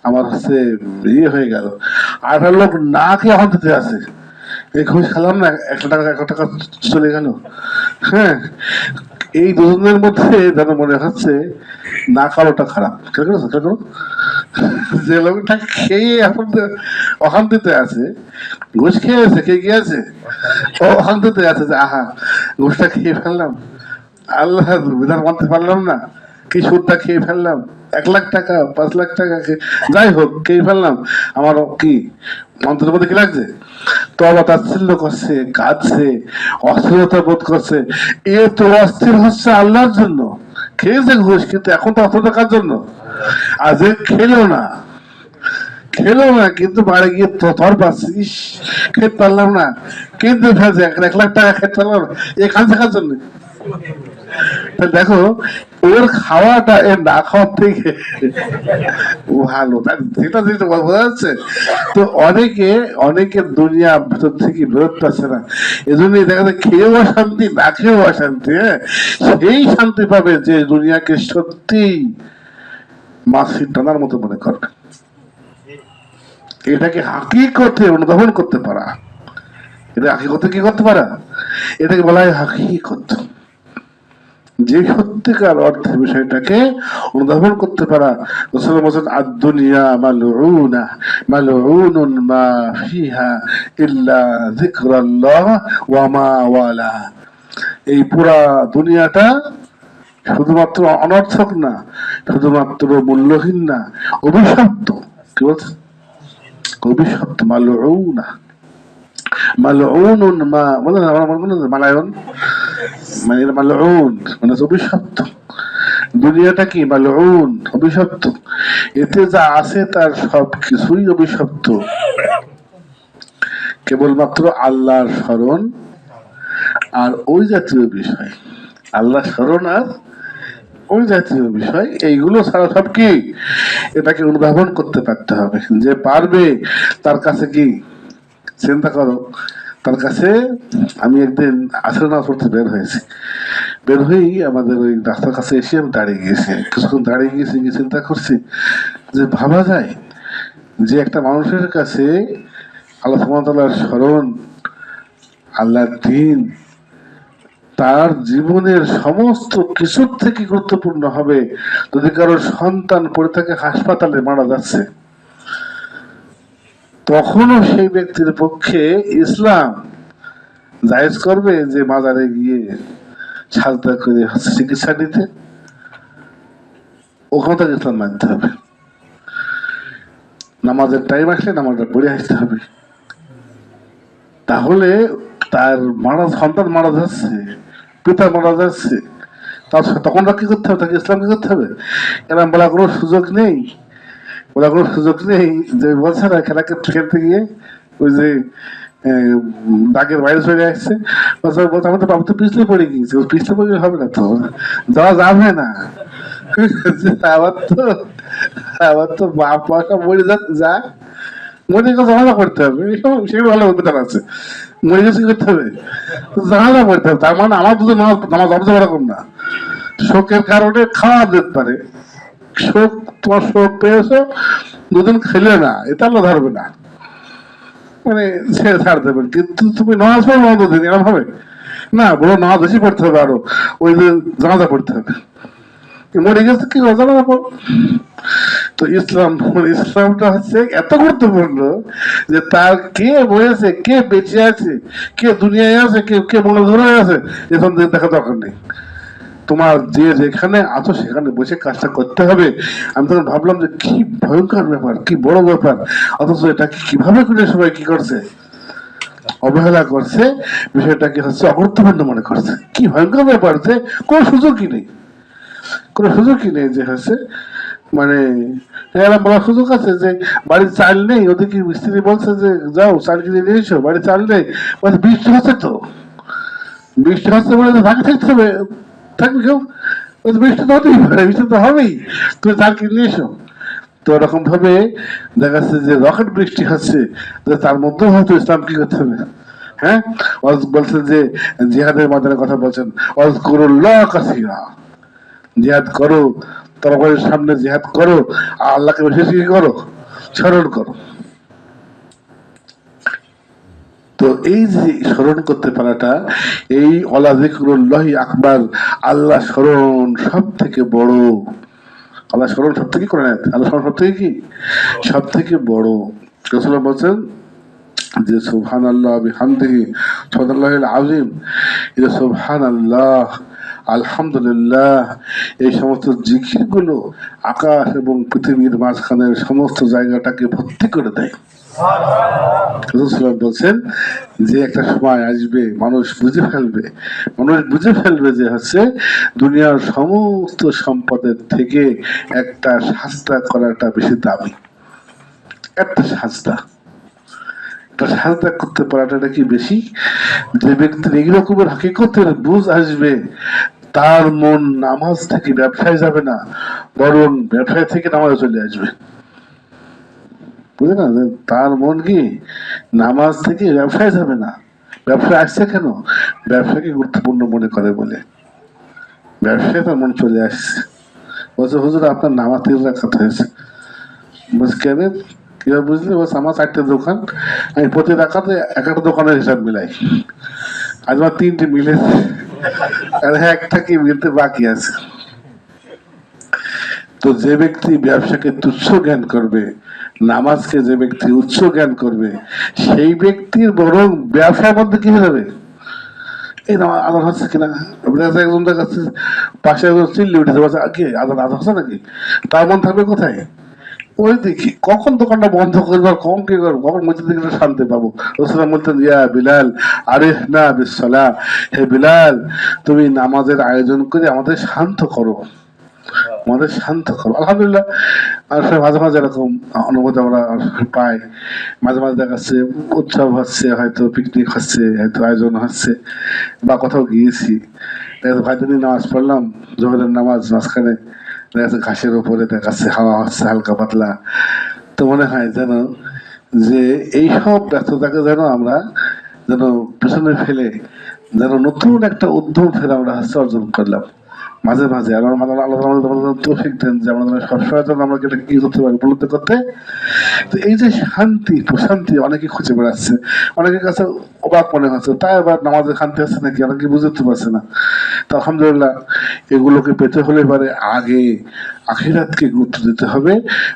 আমার হচ্ছে ইয়ে হয়ে গেল। আর লোক না খেয়ে অশান্তিতে আছে, এই ঘুষ খেলাম না, 1 লাখ টাকা চলে গেল। হ্যাঁ, এই দুজনের মধ্যে যেন মনে হচ্ছে না খাওয়াটা খারাপ। খেয়াল করেছো, খেয়াল করো, যে লোকটা খেয়ে এখন অশান্তিতে আছে, ঘুষ খেয়েছে, কে গিয়েছে ও অশান্তিতে আছে যে আহা ঘুষটা খেয়ে ফেললাম, আল্লাহ বিধান মানতে পারলাম না, কি সুদটা খেয়ে ফেললাম, 1 লাখ টাকা 5 লাখ টাকা যাই হোক খেয়ে ফেললাম, আমার কি অন্তরের মধ্যে কি লাগছে, তবা তাচ্ছিল্য করছে, কাঁদছে, অস্থিরতা বোধ করছে। এ তো অস্থির হচ্ছে আল্লাহর জন্য, খেয়েছে ঘুষ, কিন্তু এখন তো অর্থ টাকার জন্য। আর যে খেলো না কিন্তু বাড়ি গিয়ে থর পাচ্ছি, ইস খেতে পারলাম না, কিন্তু ফেলছে 1 লাখ টাকা খেতে পারলাম না, এখান থাকার জন্য। দেখো ওর খাওয়াটা এর না খাওয়ার থেকে ভালো, সেটা যেটা বোঝা যাচ্ছে। তো অনেকে দুনিয়া ভিতর থেকে বেরোতে পারছে না, এজন্যই দেখা যায় খেয়েও অশান্তি, না খেয়েও অশান্তি। হ্যাঁ, সেই শান্তি পাবে যে দুনিয়াকে সত্যি মাছি টানার মতো মনে করবে। এটাকে হাকিকতে অনুধাবন করতে পারা, এটা হাকিকতে কি করতে পারা, এটাকে বলা হয় হাকিকত। যে সত্যিকার অর্থে বিষয়টাকে অনুধাবন করতে পারা। রাসূল বলেন আদ-দুনিয়া মালউনা মালউনুন মা ফিহা ইল্লা যিকরাল্লাহ ওয়া মা ওয়ালা। এই পুরা দুনিয়াটা শুধুমাত্র অনর্থক না, শুধুমাত্র মূল্যহীন না, অভিশপ্ত। কি বলছে? অভিশপ্ত, মালউনা মালউনুন মা বলে না, আমার মনে হয় মালায়ন, মানে মালউন মানে অভিশপ্ত। দুনিয়াটা কি মালউন, অভিশপ্ত। এতে যা আছে তার সবকিছুই অভিশপ্ত, কেবলমাত্র আল্লাহর স্মরণ আর ওই জাতীয় বিষয়, আল্লাহ স্মরণ আর ওই জাতীয় বিষয়, এইগুলো ছাড়া সব কি, এটাকে অনুধাবন করতে পারতে হবে। যে পারবে তার কাছে কি, চিন্তা করো, তার কাছে আমি একদিন আসর নামাজ পড়তে বের হয়েছি, বের হয়েই আমাদের ওই রাস্তার কাছে এসে আমি দাঁড়িয়ে গিয়েছি, কিছুক্ষণ দাঁড়িয়ে গিয়েছি, গিয়ে চিন্তা করছি যে ভাবা যায় যে একটা মানুষের কাছে আল্লাহ সুবহানাহু ওয়া তাআলার স্মরণ, আল্লাহর দ্বীন তার জীবনের সমস্ত কিছুর থেকে গুরুত্বপূর্ণ হবে। যদি কারোর সন্তান পড়ে থাকে হাসপাতালে মারা যাচ্ছে, তখনও সেই ব্যক্তির পক্ষে ইসলাম জায়েজ করবে যে মাজারে গিয়ে সাজদা করে চিকিৎসা নিতে, ওখানে তাকে ইসলাম মানতে হবে। নামাজের টাইম আসলে নামাজটা পড়ে আসতে হবে। তাহলে তার সন্তান মারা যাচ্ছে, পিতা মারা যাচ্ছে, তখন কি করতে হবে, তাকে ইসলাম কি করতে হবে, এরকম বলা কোনো সুযোগ নেই, বলা কোনো সুযোগ নেই। যে বলছে না খেলাকে খেলতে গিয়ে ওই যে দাগের বাইরে চলে আসছে, বলছে আমি তো বাবু তো পিছলে পড়ে গিয়েছি, পিছলে পড়ে হবে না, তো যাওয়া যাবে না। আবার তো বাপ পয়সা মরে যাচ্ছে, যা মরে গেছে জানাজা করতে হবে, সেই ভালো অভিধান আছে, মরে গেছে কি করতে হবে, জানাজা করতে হবে। তার মানে আমার দুটো নামাজ অবস্থা এরকম না, শোকের কারণে খাওয়া যেতে পারে, শোক, তোমার শোক পেয়েছো, দুদিন খেলে না, এটা আল্লাহ ধরবে না, মানে ছেড়ে ছাড় দেবেন, কিন্তু তুমি নামাজ পড়ো না দুদিন, এরকম হবে না, বলো নামাজ বেশি পড়তে হবে, আরো ওই যে জানাজা পড়তে হবে, মরে গেছে কি জানাজা পড়ো। তো ইসলামটা হচ্ছে এত গুরুত্বপূর্ণ যে তার কে বলেছে, কে বেঁচে আছে, কে দুনিয়ায় আছে, কে মনে ধরে আছে, এখন দেখা দরকার নেই। তোমার যে যেখানে আছো সেখানে বসে কাজটা করতে হবে। আমি তখন ভাবলাম যে কি ভয়ঙ্কর ব্যাপার, কি বড় ব্যাপার, অথচ এটাকে কিভাবে করে সবাই কি করছে, অবহেলা করছে, বিষয়টাকে হচ্ছে অগুরুত্বপূর্ণ মনে করছে। কি ভয়ঙ্কর ব্যাপার যে কোনো সুযোগই নেই, কোনো সুযোগই নেই, যে হচ্ছে মানে এরা বলার সুযোগ আছে যে বাড়ির চাল নেই, ওদিকে মিস্ত্রি বলছে যে যাও চাল কিনে নিয়ে এসো, বাড়ির চাল নেই, বলছে বৃষ্টি হচ্ছে, তো বৃষ্টি হচ্ছে বলে ঢাকা থাকতে হবে, থাকবে কেউ, বৃষ্টি তো হতেই পারে, বৃষ্টি তো হবেই, তুমি চাল কিনে নিয়ে এসো। তো ওরকম ভাবে দেখা যাচ্ছে যে রকেট বৃষ্টি হচ্ছে, তার মধ্যেও হয়তো ইসলাম কি করতে হবে, হ্যাঁ, বলছে যে জিহাদের ময়দানের কথা বলছেন, ওয়াজকুরুল্লাহ কাসীরা, জিহাদ করো, তরবারির সামনে জিহাদ করো, আল্লাহকে বেশি কি করো, স্মরণ করো। তো এই যে স্মরণ করতে পারাটা, এই ওয়ালা যিকরুল্লাহি আকবার, আল্লাহ স্মরণ সব থেকে বড়। আল্লাহ স্মরণ সব থেকে করে, আল্লাহ স্মরণ সব থেকে কি সব থেকে বড়। রাসূলুল্লাহ বলছেন যে সুবহানাল্লাহ বিহামদিহি সুবহানাল্লাহিল আযীম, এটা সুবহানাল্লাহ আলহামদুলিল্লাহ, এই সমস্ত জিকির গুলো আকাশ এবং পৃথিবীর মাঝখানের সমস্ত জায়গাটাকে ভর্তি করে দেয়। রাসূলুল্লাহ বলছেন যে একটা সময় আসবে, মানুষ বুঝে ফেলবে যে হচ্ছে দুনিয়ার সমস্ত সম্পদের থেকে একটা সাজদা করাটা বেশি দামি। একটা সাজদা করতে পারাটা কি বেশি? যে ব্যক্তির এই রকমের হাকিকতের বুঝ আসবে, তার মন নামাজ থেকে ব্যবসায় যাবে না, বরং ব্যবসায় থেকে নামাজে চলে আসবে। বুঝে না, তার মন কি নামাজ থেকে ব্যবসায় যাবে না। ব্যবসায় আসছে কেন? ব্যবসাকে গুরুত্বপূর্ণ মনে করে বলে ব্যবসায় তার মন চলে আসছে। বলছে হুজুর আপনার নামাজ 3 রাকাত হয়েছে। বলছে কেন, কিভাবে বুঝলি? বলছে আমার 4টে দোকান, আমি প্রতি রাকাতে এক একটা দোকানের হিসাব মিলাই, আজ আমার 3টে মিলেছে, আর একটা কি মিলতে বাকি আছে। তো যে ব্যক্তি ব্যবসাকে তুচ্ছ জ্ঞান করবে, নামাজকে যে ব্যক্তি উচ্চ জ্ঞান করবে, সেই ব্যক্তির বরং ব্যবসার মধ্যে কি হয়ে যাবে, এই আদান হচ্ছে কিনা, একজন কাছে পাশে একজন চিল্লি উঠেছে, বলছে আগে আদান হচ্ছে নাকি, তার মন থাকবে কোথায়? ওই দেখি কখন দোকানটা বন্ধ করবো, কখন কি করবো, কখন মসজিদ থেকে শান্তি পাবো। রাসূলুল্লাহ বলতেন ইয়া বিলাল আরিহনা বিসসালাহ, হে বিলাল তুমি নামাজের আয়োজন করে আমাদের শান্ত করো। আলহামদুলিল্লাহ, মাঝে মাঝে এরকম অনুভূতি আমরা পাই। মাঝে মাঝে দেখা যাচ্ছে উৎসব হচ্ছে, হয়তো পিকনিক হচ্ছে, হয়তো আয়োজন হচ্ছে, বা কোথাও গিয়েছি, ভাইদিনী নামাজ পড়লাম, জোহরের নামাজ, মাঝখানে দেখা যাচ্ছে ঘাসের উপরে দেখা যাচ্ছে হাওয়া হচ্ছে হালকা পাতলা। তো মনে হয় যেন যে এইসব ব্যস্ততাকে যেন আমরা যেন পেছনে ফেলে যেন নতুন একটা উদ্যম ফেলে আমরা হচ্ছে অর্জন করলাম। মাঝে মাঝে আল্লাহ তৌফিক দেন যে আমরা সবসময় যেন আমরা এটা কি করতে পারি, উপলব্ধি করতে। তো এই যে শান্তি প্রশান্তি অনেকে খুঁজে বেড়াচ্ছে, অনেকের কাছে অবাক মনে হচ্ছে, তাই আবার নামাজে শান্তি আছে নাকি, অনেকে বুঝতে পারছে না। তো আলহামদুলিল্লাহ, এগুলোকে পেতে হলে পারে আগে আখিরাতকে গুরুত্ব দিতে হবে,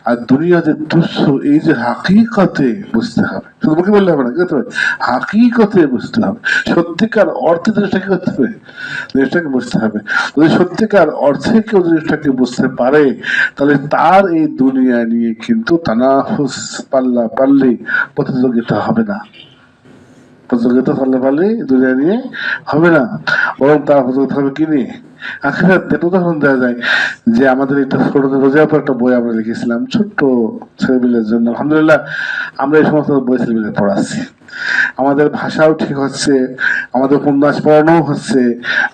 আর দুনিয়াতে তুচ্ছ এই যে হাকিকতে বুঝতে হবে। শুধু মুখে বললে হবে না, কি করতে হবে? হাকিকতে বুঝতে হবে, সত্যিকার অর্থে জিনিসটাকে করতে হবে, জিনিসটাকে বুঝতে হবে। যদি সত্যিকার অর্থে কেউ জিনিসটাকে বুঝতে পারে, তাহলে তার এই দুনিয়া নিয়ে কিন্তু তানাফুস পাল্লে প্রতিযোগিতা হবে না, প্রতিযোগিতা পাল্লে দুনিয়া নিয়ে হবে না, বরং তার প্রতিযোগিতা হবে কি নিয়ে? আখিরাত। উদাহরণ দেওয়া যায় যে আমাদের একটা ছোট রোজার পর একটা বই আমরা লিখেছিলাম ছোট্ট ছেলেমেয়েদের জন্য। আলহামদুলিল্লাহ, আমরা এই সমস্ত বই ছেলেমেয়েদের পড়াচ্ছি, আমাদের ভাষাও ঠিক হচ্ছে, আমাদের উপন্যাস পড়ানো হচ্ছে,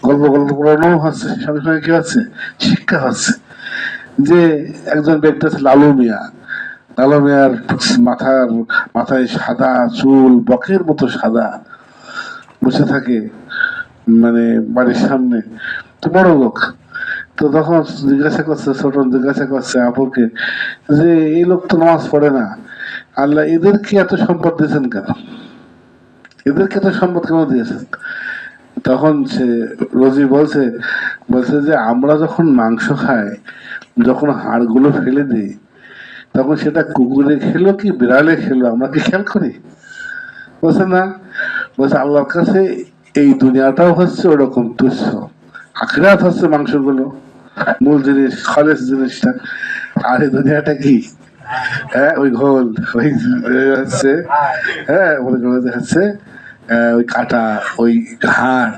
গল্প পড়ানো হচ্ছে, সঙ্গে সঙ্গে কি হচ্ছে, শিক্ষা হচ্ছে। যে একজন ব্যক্তি আছে লালু মিয়া, লালু মিয়ার মাথায় সাদা চুল, বকের মতো সাদা, বসে থাকে মানে বাড়ির সামনে, তো বড় লোক। তো তখন জিজ্ঞাসা করছে আপুকে যে এই লোক তো নামাজ পড়ে না, আল্লাহ এদেরকে এত সম্পদ দিয়েছেন কেন, এদেরকে এত সম্পদ কেন দিয়েছেন? তখন সে রোজি বলছে যে আমরা যখন মাংস খাই, যখন হাড়গুলো ফেলে দিই, তখন সেটা কুকুরে খেলো কি বিড়ালে খেলো, আমরা কি খেয়াল করি? বলছে না। বলছে আল্লাহর কাছে এই দুনিয়াটাও হচ্ছে ওরকম তুচ্ছ, আখিরাত হচ্ছে মাংসগুলো, মূল জিনিস, খালেস জিনিসটা। আর এই দুনিয়াটা কি? হ্যাঁ, ওই ঘোল, ওই হচ্ছে, হ্যাঁ হচ্ছে ওই কাটা, ওই হাড়,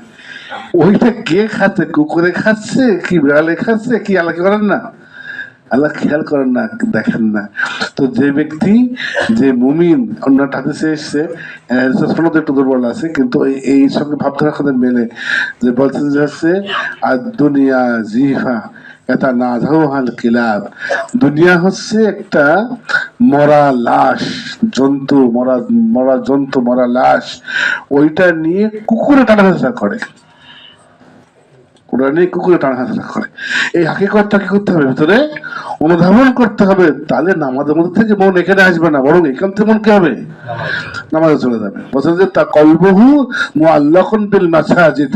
ওইটা কে খাচ্ছে? কুকুরে খাচ্ছে কি বিড়ালে খাচ্ছে কি আল্লাহ করেন না? আল্লাহ খেয়াল করেন না, দেখেন না। তো যে ব্যক্তি, যে মুমিন, অন্য হাদিসে এসছে, একটু দুর্বল আছে, কিন্তু এই সঙ্গে ভাব ধরা মেলে যে বলছেন যে হচ্ছে আর দুনিয়া জিফা এটা না হাল কিলাব, দুনিয়া হচ্ছে একটা মরা লাশ, জন্তু, মরা লাশ, ওইটা নিয়ে কুকুরে টানাঘাটা করে, ওরা নিয়ে কুকুরে টানাঘাটা করে। এই হাকিকতটা কি করতে হবে ভিতরে অনুধাবন করতে হবে, তাহলে নামাজের মধ্যে থেকে মন এখানে আসবে না, বরং এখান থেকে মন কি হবে, নামাজে চলে যাবে। বলছেন যে তা কলবহু মুআল্লাকুন বিল মাসাজিদ,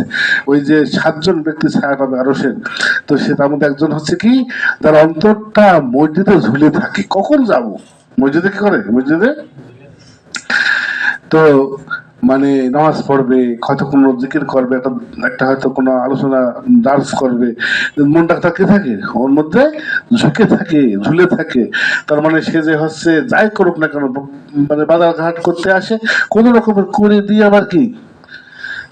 ওই যে 7জন ব্যক্তি ছায়া পাবে আরশের, তো সে তার মধ্যে একজন হচ্ছে কি, তার অন্তরটা মসজিদে ঝুলে থাকে। কখন যাব মসজিদে, কি করে মসজিদে, তো মানে নামাজ পড়বে, হয়তো কোনো জিকির করবে, একটা হয়তো কোনো আলোচনা ডান্স করবে, মনটা থাকে থাকে ওর মধ্যে ঝুঁকে থাকে, ঝুলে থাকে। তার মানে সে যে হচ্ছে যাই করুক না কেন, মানে বাজার ঘাট করতে আসে, কোন রকমের করে দিয়ে আবার কি,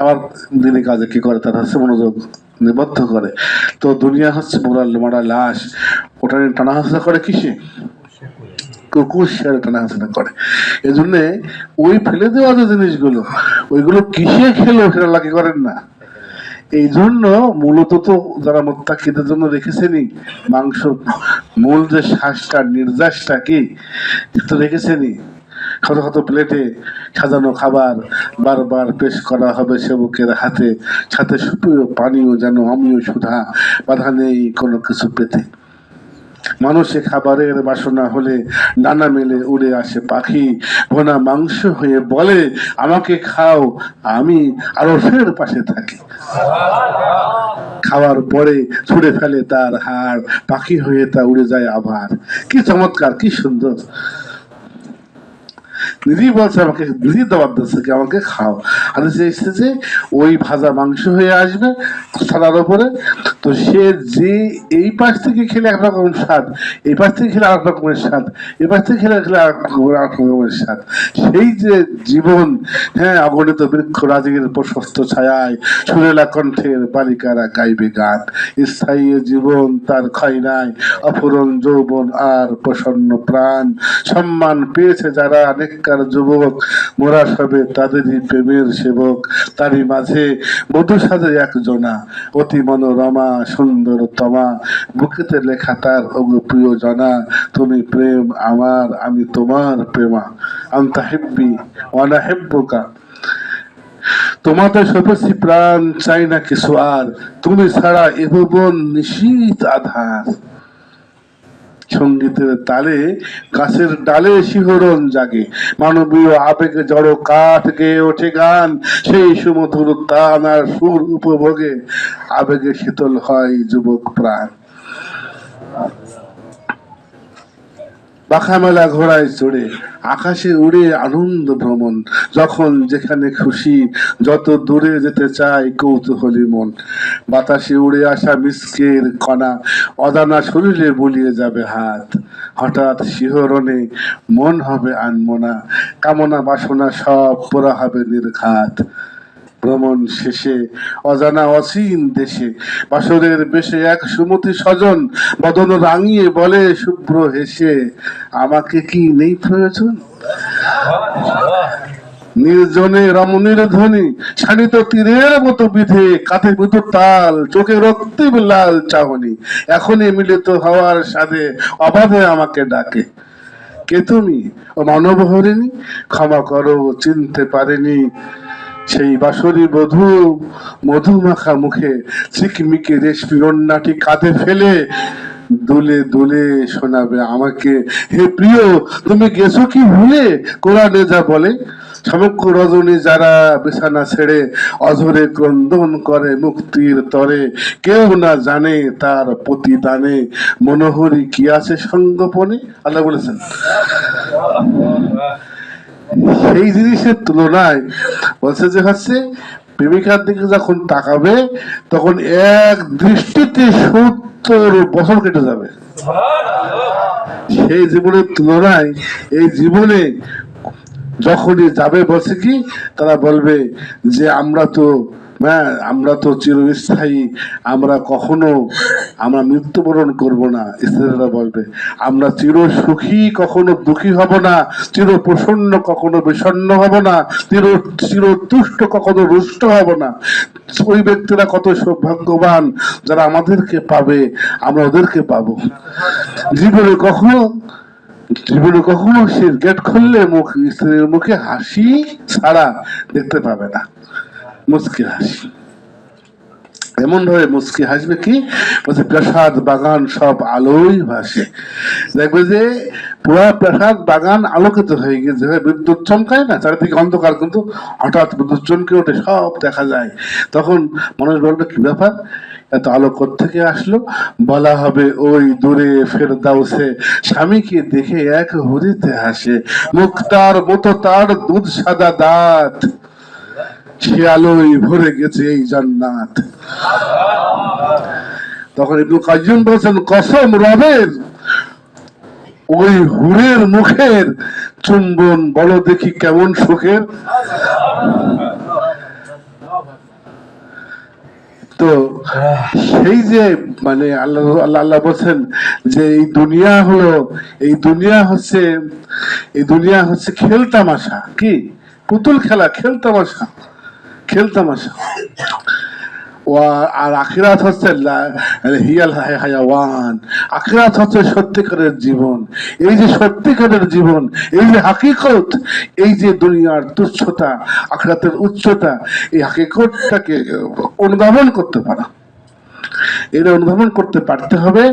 আবার দিনে কাজে কি করে, তার হচ্ছে মনোযোগ নিবদ্ধ করে। তো দুনিয়া হচ্ছে মোড়া লাশ, ওটা টানা হাসা করে কিসে, টানা হাসা করে। এই জন্যে ওই ফেলে দেওয়া যে জিনিসগুলো, ওইগুলো কিসে খেলো সেটা লাগে করেন না। এই জন্য মূলত তো যারা মুত্তাকিদের জন্য রেখেছেনি মাংস, মূল যে শ্বাসটা, নির্যাসটা কি তো রেখেছেনি। শত শত প্লেটে সাজানো খাবার বারবার পেশ করা হবে সেবকের হাতে, সাথে সুপ্রিয় পানীয়, যেন আমিও সুধা, বাধা নেই কোনো কিছু পেতে। মানুষে খাবারের বাসনা হলে ডানা মেলে উড়ে আসে পাখি, ভোনা মাংস হয়ে বলে আমাকে খাও, আমি আরশের পাশে থাকি। খাওয়ার পরে ছুঁড়ে ফেলে তার হাড়, পাখি হয়ে তা উড়ে যায় আবার। কি চমৎকার, কি সুন্দর। নিজেই বলছে আমাকে, নিজেই দাওয়াত দিচ্ছে কি আমাকে খাও। আর এসেছে যে ওই ভাজা মাংস হয়ে আসবে সাদার উপরে, তো সে যে এই পাশ থেকে খেলে এক রকম স্বাদ, এই পাশ থেকে খেলে আরেক রকমের স্বাদ, এই পাশ থেকে খেলে আরেক রকমের স্বাদ। সেই যে জীবন, হ্যাঁ, অগণিত বৃক্ষ রাজির প্রশস্ত ছায়ায় সুরেলা কণ্ঠের বালিকারা গাইবে গান। স্থায়ী জীবন তার ক্ষয় নাই, অপূরণ যৌবন আর প্রসন্ন প্রাণ। সম্মান পেয়েছে যারা নেককার যুবক, মোরা সবে তাদেরই প্রেমের সেবক। তারই মাঝে মধু সাজে একজনা, অতি মনোরমা সুন্দরতমা, বুকেতে লেখা তার প্রিয় জনা, তুমি প্রেম আমার, আমি তোমার প্রেমা, আনতা হিব্বি ওয়ানা হিব্বুকা। তোমাদের সপেছি প্রাণ, চাই না কিছু আর, তুমি ছাড়া এ ভুবন নিশীথ আধার। সঙ্গীতের তালে গাছের ডালে শিহরণ জাগে, মানবীয় আবেগে জড়ো কাঠ গেয়ে ওঠে গান। সেই সুমধুর তান আর সুর উপভোগে আবেগে শীতল হয় যুবক প্রাণ। পাখা মেলা ঘোড়ায় চড়ে আকাশে উড়ে আনন্দ ভ্রমণ, যখন যেখানে খুশি যত দূরে যেতে চায় কৌতূহলী মন। বাতাসে উড়ে আসা মিসকের কণা অজানা শরীরে বুলিয়ে যাবে হাত, হঠাৎ শিহরণে মন হবে আনমনা, কামনা বাসনা সব পোড়া হবে নির্ঘাত। ভ্রমণ শেষে অজানা অসীম দেশে বাসরের বেশে এক সুমতি স্বজন বদন রাঙিয়ে বলে শুভ্র হেসে, আমাকে কি নেই প্রয়োজন। নির্জনে রমণীর ধ্বনি শানিত তীরের মতো বিধে, কাঁধে মৃদু তাল, চোখে রক্তিম লাল চাহনি, এখনই মিলিত হওয়ার সাথে অবাধে আমাকে ডাকে। কে তুমি ও মানব হরিণী, ক্ষমা করো চিনতে পারেনি। সেই বাঁশরি বধূ মধুমাখা মুখে চিকমিকে রেশমি ওড়নাটি কাঁধে ফেলে দুলে দুলে শোনাবে আমাকে, হে প্রিয় তুমি গেছো কি ভুলে, কোরআনে যা বলে সমগ্র রজনী যারা বিছানা ছেড়ে অঝরে ক্রন্দন করে মুক্তির তরে, কেউ না জানে তার প্রতিদানে মনোহরি কি আছে সঙ্গোপনে। আল্লাহ বলেছেন। সেই জিনিসের তুলনায় বলছে যে হচ্ছে প্রেমিকার দিকে যখন তাকাবে তখন এক দৃষ্টিতে 70 বছর কেটে যাবে। সেই জীবনের তুলনায় এই জীবনে যখনই যাবে বলছে কি, তারা বলবে যে আমরা তো চিরস্থায়ী, আমরা কখনো আমরা মৃত্যুবরণ করব না। স্ত্রীরা বলবে আমরা চির সুখী, কখনো দুঃখী হব না, চির প্রসন্ন কখনো বিষণ্ণ হব না, চির তুষ্ট কখনো রুষ্ট হব না। ওই ব্যক্তিরা কত সৌভাগ্যবান যারা আমাদেরকে পাবে, আমরা ওদেরকে পাবো। জীবনে কখনো সে গেট খুললে স্ত্রীর মুখে হাসি ছাড়া দেখতে পাবে না, মুচকি হাসি। এমন ভাবে মুচকি হাসবে কি বলছে প্রাসাদ বাগান সব আলোই ভাসে। দেখবে যে পুরা প্রাসাদ বাগান আলোকিত হয়ে গেছে, বিদ্যুৎ চমকায় না চারিদিকে অন্ধকার, কিন্তু হঠাৎ বিদ্যুৎ চমকে ওঠে, সব দেখা যায়। তখন মানুষ বলবে কি ব্যাপার, এত আলো কোত্থেকে আসলো? বলা হবে ওই দূরে ফেরদাউসে স্বামীকে দেখে এক হুরিতে হাসে, মুক্তার মতো তার দুধ সাদা দাঁত, সে আলোয় ভরে গেছে এই জান্নাত। তখন ইবনুল কাইয়্যিম বলছেন কসম রবের, ওই হুরের মুখের চুম্বন বলো দেখি কেমন সুখের। তো সেই যে মানে আল্লাহ আল্লাহ আল্লাহ বলছেন যে এই দুনিয়া হলো, এই দুনিয়া হচ্ছে খেলতামাশা, কি পুতুল খেলা, খেলতামাশা, খেলতামাশা। আর আখিরাত হচ্ছে হিয়াল হায়াওয়ান, আখিরাত হচ্ছে সত্যিকারের জীবন। এই যে সত্যিকারের জীবন, এই যে হাকিকত, এই যে দুনিয়ার তুচ্ছতা আখিরাতের উচ্চতা, এই হাকিকতটাকে অনুধাবন করতে পারা, এটা অনুধাবন করতে পারতে হবে।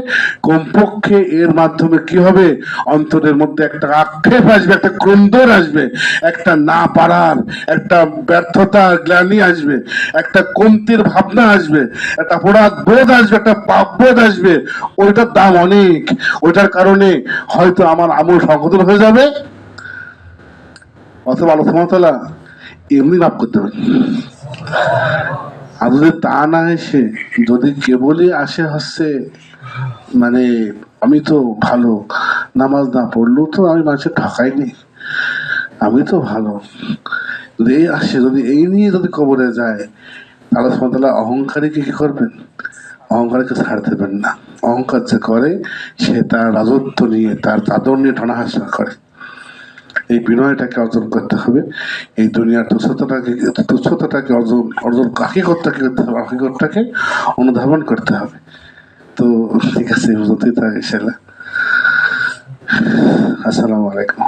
কমপক্ষে এর মাধ্যমে কি হবে, অন্তরের মধ্যে একটা আক্ষেপ আসবে, একটা ক্রন্দন আসবে, একটা না পারার, একটা ব্যর্থতার গ্লানি আসবে, একটা কমতির ভাবনা আসবে, একটা অপরাধ বোধ আসবে, একটা পাপ বোধ আসবে। ওইটার দাম অনেক, ওইটার কারণে হয়তো আমার আমল সংশোধন হয়ে যাবে, অথবা আল্লাহ সুবহানাহু ওয়া তাআলা এমনি মাফ করতে পারেন। আর যদি তা না এসে যদি কেবলই আসে হচ্ছে মানে আমি তো ভালো, নামাজ না পড়লেও তো আমি মানুষের ঠকাইনি, আমি তো ভালো, যদি এই আসে, যদি এই নিয়ে যদি কবরে যায়, আল্লাহ সুবহানাহু ওয়া তাআলা অহংকারীকে কি করবেন? অহংকারকে ছাড় দেবেন না। অহংকার যে করে সে তার রাজত্ব নিয়ে, তার চাদর নিয়ে ঠনাহাসা করে। এই বিনয়টাকে অর্জন করতে হবে, এই দুনিয়ার তুচ্ছতাটাকে অর্জন হাকিকতটাকে অনুধাবন করতে হবে। তো ঠিক আছে, বুঝতেই থাকে সেটা। আসসালামু আলাইকুম।